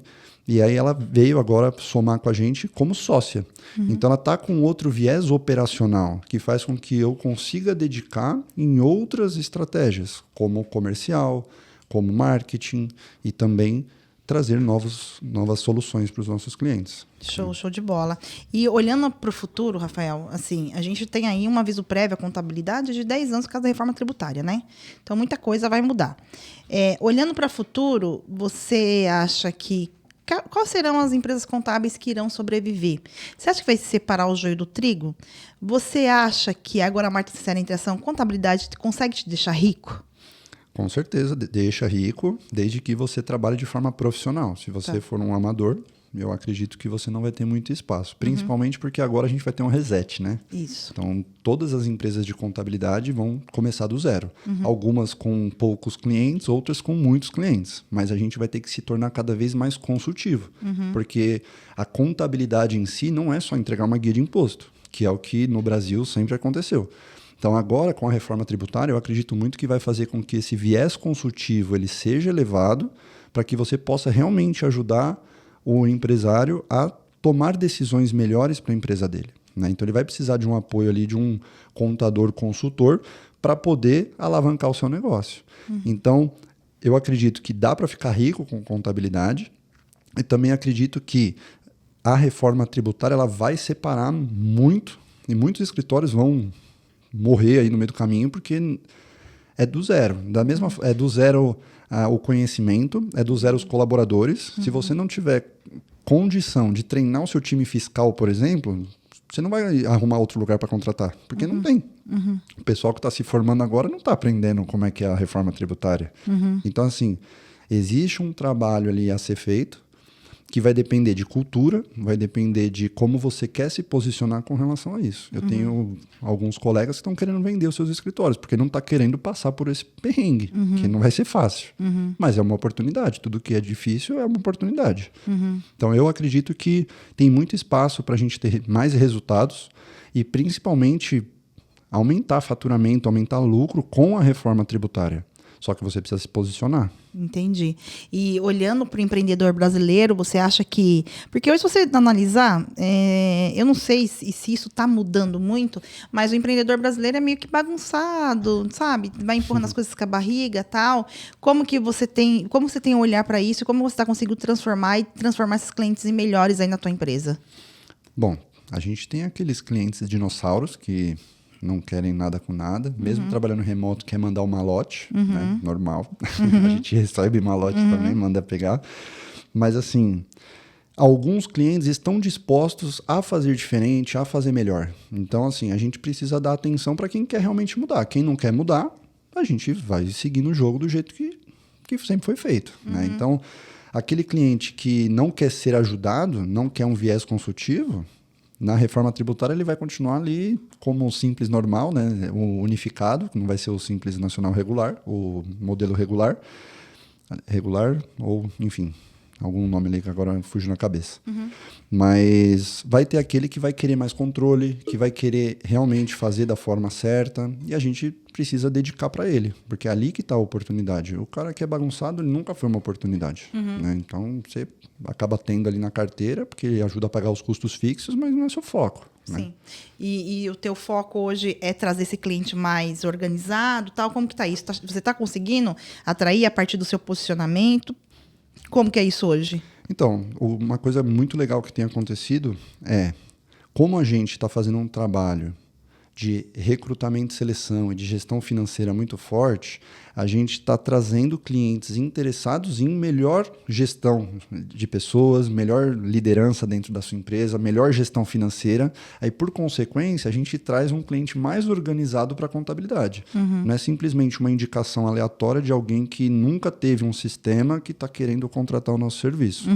Speaker 1: E aí ela veio agora somar com a gente como sócia. Então ela está com outro viés operacional, que faz com que eu consiga dedicar em outras estratégias, como comercial, como marketing e também trazer novas soluções para os nossos clientes.
Speaker 2: Show de bola. E olhando para o futuro, Rafael, assim, a gente tem aí um aviso prévio à contabilidade de 10 anos por causa da reforma tributária, né? Então muita coisa vai mudar. Olhando para o futuro, você acha que quais serão as empresas contábeis que irão sobreviver? Você acha que vai separar o joio do trigo? Você acha que agora a Marta Sincera Interação, contabilidade, consegue te deixar rico?
Speaker 1: Com certeza, deixa rico, desde que você trabalhe de forma profissional. Se você for um amador, eu acredito que você não vai ter muito espaço. Principalmente porque agora a gente vai ter um reset, né?
Speaker 2: Isso.
Speaker 1: Então, todas as empresas de contabilidade vão começar do zero. Algumas com poucos clientes, outras com muitos clientes. Mas a gente vai ter que se tornar cada vez mais consultivo. Porque a contabilidade em si não é só entregar uma guia de imposto, que é o que no Brasil sempre aconteceu. Então, agora, com a reforma tributária, eu acredito muito que vai fazer com que esse viés consultivo ele seja elevado para que você possa realmente ajudar o empresário a tomar decisões melhores para a empresa dele, né? Então, ele vai precisar de um apoio ali de um contador consultor para poder alavancar o seu negócio. Então, eu acredito que dá para ficar rico com contabilidade e também acredito que a reforma tributária ela vai separar muito e muitos escritórios vão morrer aí no meio do caminho, porque é do zero. É do zero o conhecimento, é do zero os colaboradores. Se você não tiver condição de treinar o seu time fiscal, por exemplo, você não vai arrumar outro lugar para contratar, porque não tem. O pessoal que está se formando agora não está aprendendo como é que é a reforma tributária. Então, assim, existe um trabalho ali a ser feito, que vai depender de cultura, vai depender de como você quer se posicionar com relação a isso. Eu tenho alguns colegas que estão querendo vender os seus escritórios, porque não está querendo passar por esse perrengue, que não vai ser fácil. Mas é uma oportunidade. Tudo que é difícil é uma oportunidade. Então, eu acredito que tem muito espaço para a gente ter mais resultados e, principalmente, aumentar faturamento, aumentar lucro com a reforma tributária. Só que você precisa se posicionar.
Speaker 2: Entendi. E olhando para o empreendedor brasileiro, você acha que... Porque hoje, se você analisar, eu não sei se isso está mudando muito, mas o empreendedor brasileiro é meio que bagunçado, sabe? Vai empurrando as coisas com a barriga e tal. Como você tem a olhar para isso e como você está conseguindo transformar esses clientes em melhores aí na tua empresa?
Speaker 1: Bom, a gente tem aqueles clientes dinossauros que não querem nada com nada, mesmo trabalhando remoto, quer mandar um malote, né? Normal. A gente recebe malote também, manda pegar. Mas assim, alguns clientes estão dispostos a fazer diferente, a fazer melhor. Então assim, a gente precisa dar atenção para quem quer realmente mudar. Quem não quer mudar, a gente vai seguir no jogo do jeito que sempre foi feito, né? Então, aquele cliente que não quer ser ajudado, não quer um viés consultivo, na reforma tributária ele vai continuar ali como o simples normal, né? O unificado, que não vai ser o simples nacional regular, o modelo regular ou, enfim, algum nome ali que agora fugiu na cabeça. Mas vai ter aquele que vai querer mais controle, que vai querer realmente fazer da forma certa e a gente precisa dedicar para ele, porque é ali que está a oportunidade. O cara que é bagunçado, ele nunca foi uma oportunidade, né? Então, você acaba tendo ali na carteira, porque ele ajuda a pagar os custos fixos, mas não é seu foco. né?
Speaker 2: Sim. E o teu foco hoje é trazer esse cliente mais organizado, tal? Como que tá isso? Você está conseguindo atrair a partir do seu posicionamento? Como que é isso hoje?
Speaker 1: Então, uma coisa muito legal que tem acontecido é, como a gente está fazendo um trabalho de recrutamento e seleção e de gestão financeira muito forte, a gente está trazendo clientes interessados em melhor gestão de pessoas, melhor liderança dentro da sua empresa, melhor gestão financeira. Aí, por consequência, a gente traz um cliente mais organizado para a contabilidade. Não é simplesmente uma indicação aleatória de alguém que nunca teve um sistema que está querendo contratar o nosso serviço.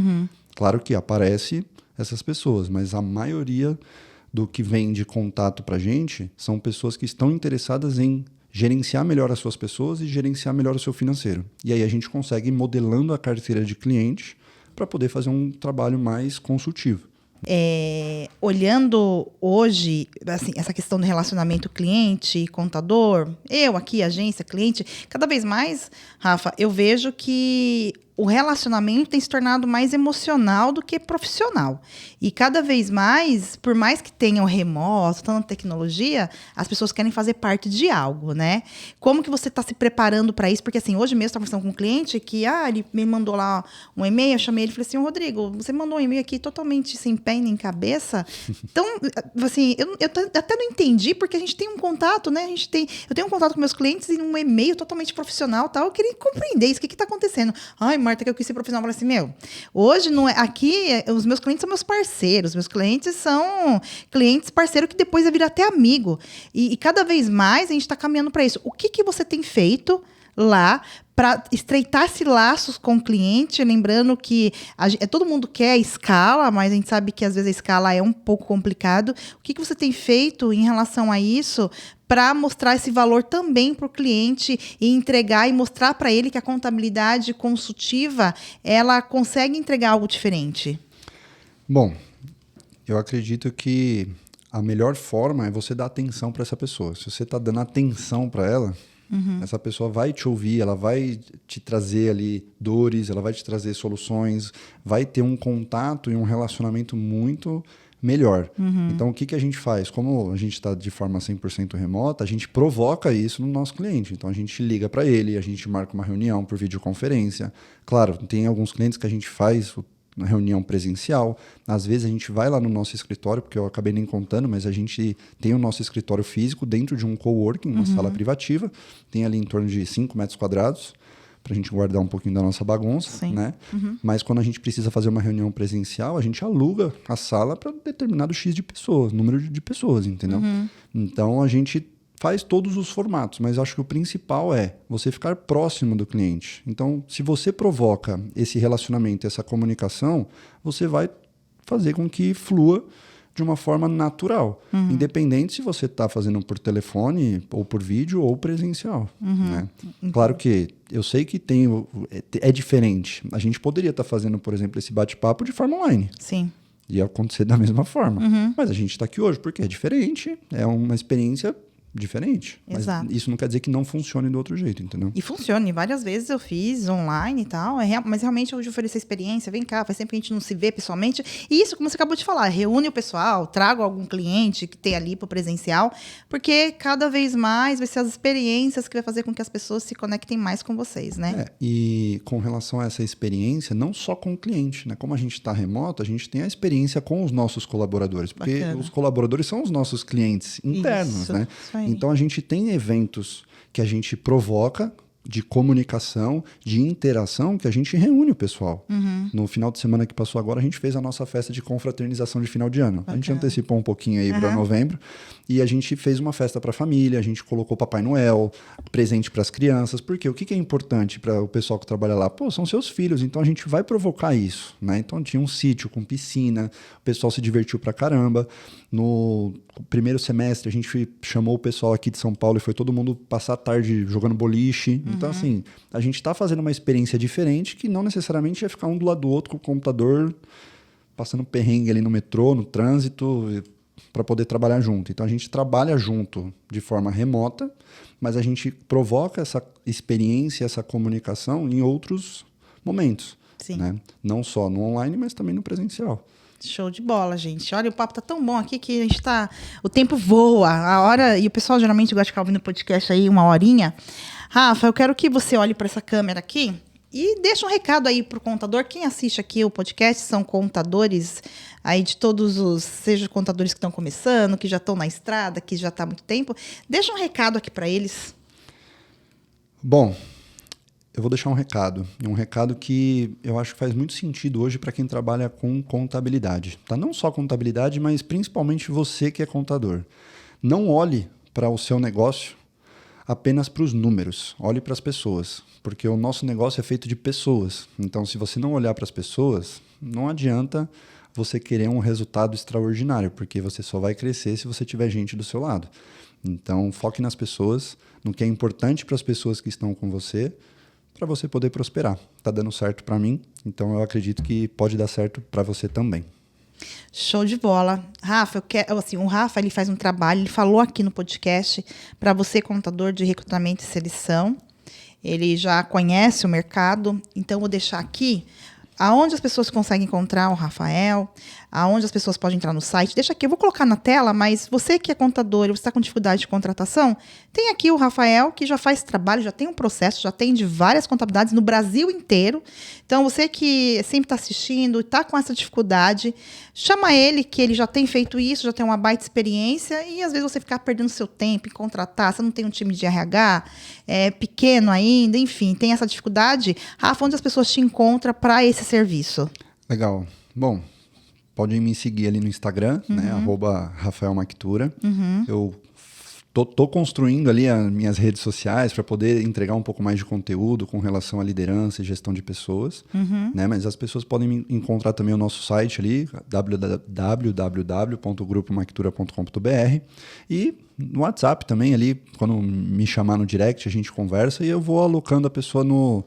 Speaker 1: Claro que aparece essas pessoas, mas a maioria do que vem de contato para a gente são pessoas que estão interessadas em gerenciar melhor as suas pessoas e gerenciar melhor o seu financeiro. E aí a gente consegue ir modelando a carteira de cliente para poder fazer um trabalho mais consultivo.
Speaker 2: Olhando hoje, assim, essa questão do relacionamento cliente e contador, eu aqui, agência, cliente, cada vez mais, Rafa, eu vejo que o relacionamento tem se tornado mais emocional do que profissional. E cada vez mais, por mais que tenha o remoto, tanta tecnologia, as pessoas querem fazer parte de algo, né? Como que você está se preparando para isso? Porque assim, hoje mesmo eu estava conversando com um cliente que, ele me mandou lá um e-mail, eu chamei ele e falei assim, Rodrigo, você mandou um e-mail aqui totalmente sem pé nem cabeça. Então, assim, eu até não entendi, porque a gente tem um contato, né? Eu tenho um contato com meus clientes e um e-mail totalmente profissional, tal. Eu queria compreender isso, o que está acontecendo? Ai, Marta, que eu quis ser profissional. Eu falei assim, hoje não é, aqui os meus clientes são meus parceiros, meus clientes são clientes parceiros que depois vai virar até amigo. E cada vez mais a gente está caminhando para isso. O que você tem feito lá para estreitar esse laços com o cliente, lembrando que todo mundo quer escala, mas a gente sabe que às vezes a escala é um pouco complicado. O que você tem feito em relação a isso para mostrar esse valor também para o cliente e entregar e mostrar para ele que a contabilidade consultiva, ela consegue entregar algo diferente?
Speaker 1: Bom, eu acredito que a melhor forma é você dar atenção para essa pessoa. Se você está dando atenção para ela, essa pessoa vai te ouvir, ela vai te trazer ali dores, ela vai te trazer soluções, vai ter um contato e um relacionamento muito melhor. Então, o que a gente faz? Como a gente está de forma 100% remota, a gente provoca isso no nosso cliente. Então, a gente liga para ele, a gente marca uma reunião por videoconferência. Claro, tem alguns clientes que a gente faz uma reunião presencial. Às vezes, a gente vai lá no nosso escritório, porque eu acabei nem contando, mas a gente tem o nosso escritório físico dentro de um coworking, uma sala privativa. Tem ali em torno de 5 metros quadrados, para a gente guardar um pouquinho da nossa bagunça, né? Mas quando a gente precisa fazer uma reunião presencial, a gente aluga a sala para determinado X de pessoas, número de pessoas, entendeu? Então, a gente faz todos os formatos, mas acho que o principal é você ficar próximo do cliente. Então, se você provoca esse relacionamento, essa comunicação, você vai fazer com que flua de uma forma natural, independente se você está fazendo por telefone, ou por vídeo, ou presencial. Né? Claro que eu sei que é diferente. A gente poderia estar fazendo, por exemplo, esse bate-papo de forma online.
Speaker 2: Sim.
Speaker 1: Ia acontecer da mesma forma. Mas a gente está aqui hoje porque é diferente, é uma experiência diferente.
Speaker 2: Exato.
Speaker 1: Mas isso não quer dizer que não funcione do outro jeito, entendeu?
Speaker 2: E funciona. E várias vezes eu fiz online e tal. Mas realmente hoje oferecer experiência. Vem cá, faz tempo que a gente não se vê pessoalmente. E isso, como você acabou de falar, reúne o pessoal, traga algum cliente que tem ali para o presencial. Porque cada vez mais vai ser as experiências que vai fazer com que as pessoas se conectem mais com vocês, né?
Speaker 1: E com relação a essa experiência, não só com o cliente, né? Como a gente está remoto, a gente tem a experiência com os nossos colaboradores. Porque os colaboradores são os nossos clientes internos, né? Isso aí. Então, a gente tem eventos que a gente provoca de comunicação, de interação, que a gente reúne o pessoal. No final de semana que passou agora, a gente fez a nossa festa de confraternização de final de ano. A gente antecipou um pouquinho aí para novembro e a gente fez uma festa para a família, a gente colocou Papai Noel, presente para as crianças, porque o que é importante para o pessoal que trabalha lá? São seus filhos, então a gente vai provocar isso, né? Então tinha um sítio com piscina, o pessoal se divertiu pra caramba. No primeiro semestre, a gente chamou o pessoal aqui de São Paulo e foi todo mundo passar a tarde jogando boliche. Então, assim, a gente está fazendo uma experiência diferente que não necessariamente ia ficar um do lado do outro com o computador, passando perrengue ali no metrô, no trânsito, para poder trabalhar junto. Então, a gente trabalha junto de forma remota, mas a gente provoca essa experiência, essa comunicação em outros momentos.
Speaker 2: Sim.
Speaker 1: Né? Não só no online, mas também no presencial.
Speaker 2: Show de bola, gente. Olha, o papo tá tão bom aqui que a gente tá... O tempo voa, a hora... E o pessoal geralmente gosta de ficar ouvindo o podcast aí 1 horinha. Rafa, eu quero que você olhe para essa câmera aqui e deixe um recado aí pro contador. Quem assiste aqui o podcast são contadores aí de todos os... Seja contadores que estão começando, que já estão na estrada, que já tá há muito tempo. Deixa um recado aqui para eles.
Speaker 1: Bom... Eu vou deixar um recado que eu acho que faz muito sentido hoje para quem trabalha com contabilidade. Tá? Não só contabilidade, mas principalmente você que é contador. Não olhe para o seu negócio apenas para os números, olhe para as pessoas, porque o nosso negócio é feito de pessoas. Então, se você não olhar para as pessoas, não adianta você querer um resultado extraordinário, porque você só vai crescer se você tiver gente do seu lado. Então, foque nas pessoas, no que é importante para as pessoas que estão com você, para você poder prosperar. Está dando certo para mim, então eu acredito que pode dar certo para você também.
Speaker 2: Show de bola. Rafa, o Rafa ele faz um trabalho, ele falou aqui no podcast, para você, contador de recrutamento e seleção. Ele já conhece o mercado, então vou deixar aqui aonde as pessoas conseguem encontrar o Rafael, aonde as pessoas podem entrar no site. Deixa aqui, eu vou colocar na tela, mas você que é contador e você está com dificuldade de contratação, tem aqui o Rafael, que já faz trabalho, já tem um processo, já atende várias contabilidades no Brasil inteiro. Então, você que sempre está assistindo e está com essa dificuldade, chama ele, que ele já tem feito isso, já tem uma baita experiência, e às vezes você ficar perdendo seu tempo em contratar, você não tem um time de RH, é pequeno ainda, enfim, tem essa dificuldade. Rafa, onde as pessoas te encontram para esse serviço?
Speaker 1: Legal. Bom, podem me seguir ali no Instagram, né? @RafaelMactura. Eu tô construindo ali as minhas redes sociais para poder entregar um pouco mais de conteúdo com relação à liderança e gestão de pessoas, né? Mas as pessoas podem encontrar também o nosso site ali, www.grupomactura.com.br, e no WhatsApp também ali, quando me chamar no direct, a gente conversa e eu vou alocando a pessoa no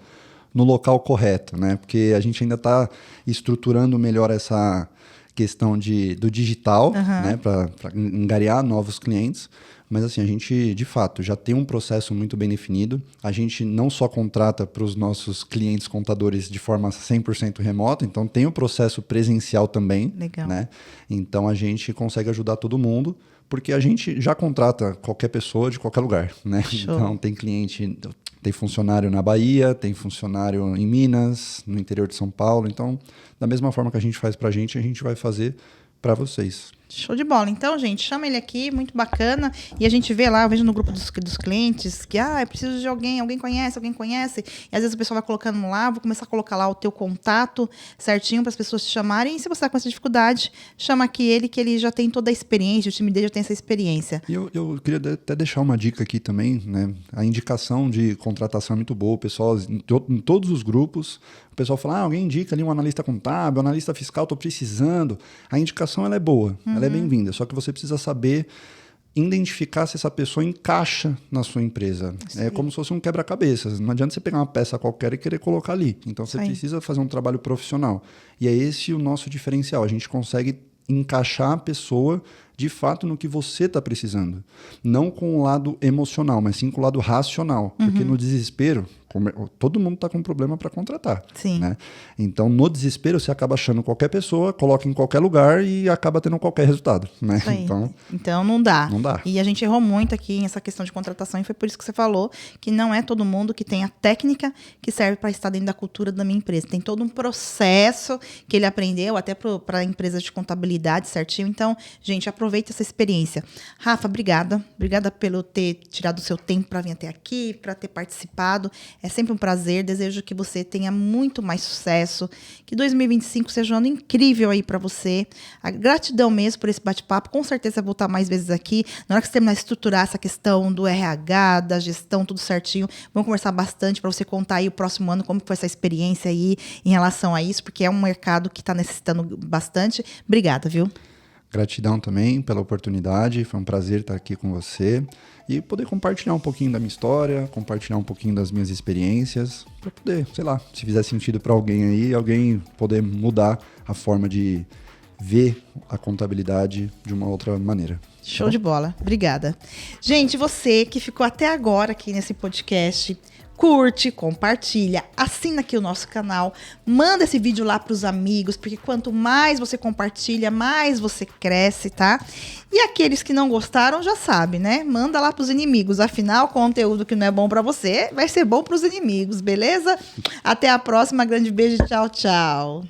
Speaker 1: local correto, né? Porque a gente ainda está estruturando melhor essa questão do digital, né? Para angariar novos clientes. Mas assim, a gente, de fato, já tem um processo muito bem definido. A gente não só contrata para os nossos clientes contadores de forma 100% remota, então tem o processo presencial também.
Speaker 2: Legal.
Speaker 1: Né? Então a gente consegue ajudar todo mundo, porque a gente já contrata qualquer pessoa de qualquer lugar. Né? Então tem cliente... Tem funcionário na Bahia, tem funcionário em Minas, no interior de São Paulo. Então, da mesma forma que a gente faz para a gente vai fazer para vocês.
Speaker 2: Show de bola. Então, gente, chama ele aqui, muito bacana. E a gente vê lá, eu vejo no grupo dos clientes que, eu preciso de alguém conhece. E às vezes o pessoal vai colocando lá, vou começar a colocar lá o teu contato certinho para as pessoas te chamarem. E se você está com essa dificuldade, chama aqui ele, que ele já tem toda a experiência, o time dele já tem essa experiência.
Speaker 1: E eu queria até deixar uma dica aqui também, né? A indicação de contratação é muito boa. O pessoal, em todos os grupos, o pessoal fala, alguém indica ali um analista contábil, um analista fiscal, estou precisando. A indicação ela é boa, ela é bem-vinda, só que você precisa saber identificar se essa pessoa encaixa na sua empresa. Sim. É como se fosse um quebra-cabeças. Não adianta você pegar uma peça qualquer e querer colocar ali. Então você precisa fazer um trabalho profissional. E é esse o nosso diferencial. A gente consegue encaixar a pessoa de fato no que você está precisando. Não com o lado emocional, mas sim com o lado racional. Porque no desespero, todo mundo está com problema para contratar.
Speaker 2: Sim.
Speaker 1: Né? Então, no desespero, você acaba achando qualquer pessoa, coloca em qualquer lugar e acaba tendo qualquer resultado. Né?
Speaker 2: Então, não dá.
Speaker 1: Não dá.
Speaker 2: E a gente errou muito aqui nessa questão de contratação e foi por isso que você falou que não é todo mundo que tem a técnica que serve para estar dentro da cultura da minha empresa. Tem todo um processo que ele aprendeu, até para a empresa de contabilidade certinho. Então, gente, aproveita essa experiência. Rafa, obrigada. Obrigada pelo ter tirado o seu tempo para vir até aqui, para ter participado. É sempre um prazer. Desejo que você tenha muito mais sucesso. Que 2025 seja um ano incrível aí para você. A gratidão mesmo por esse bate-papo. Com certeza vou voltar mais vezes aqui. Na hora que você terminar de estruturar essa questão do RH, da gestão, tudo certinho, vamos conversar bastante para você contar aí o próximo ano como foi essa experiência aí em relação a isso, porque é um mercado que está necessitando bastante. Obrigada, viu?
Speaker 1: Gratidão também pela oportunidade, foi um prazer estar aqui com você e poder compartilhar um pouquinho da minha história, compartilhar um pouquinho das minhas experiências, para poder, sei lá, se fizer sentido para alguém aí, alguém poder mudar a forma de ver a contabilidade de uma outra maneira.
Speaker 2: Show de bola, obrigada. Gente, você que ficou até agora aqui nesse podcast, curte, compartilha, assina aqui o nosso canal, manda esse vídeo lá pros amigos, porque quanto mais você compartilha, mais você cresce, tá? E aqueles que não gostaram já sabem, né? Manda lá pros inimigos, afinal, conteúdo que não é bom pra você vai ser bom pros inimigos, beleza? Até a próxima, grande beijo, tchau, tchau.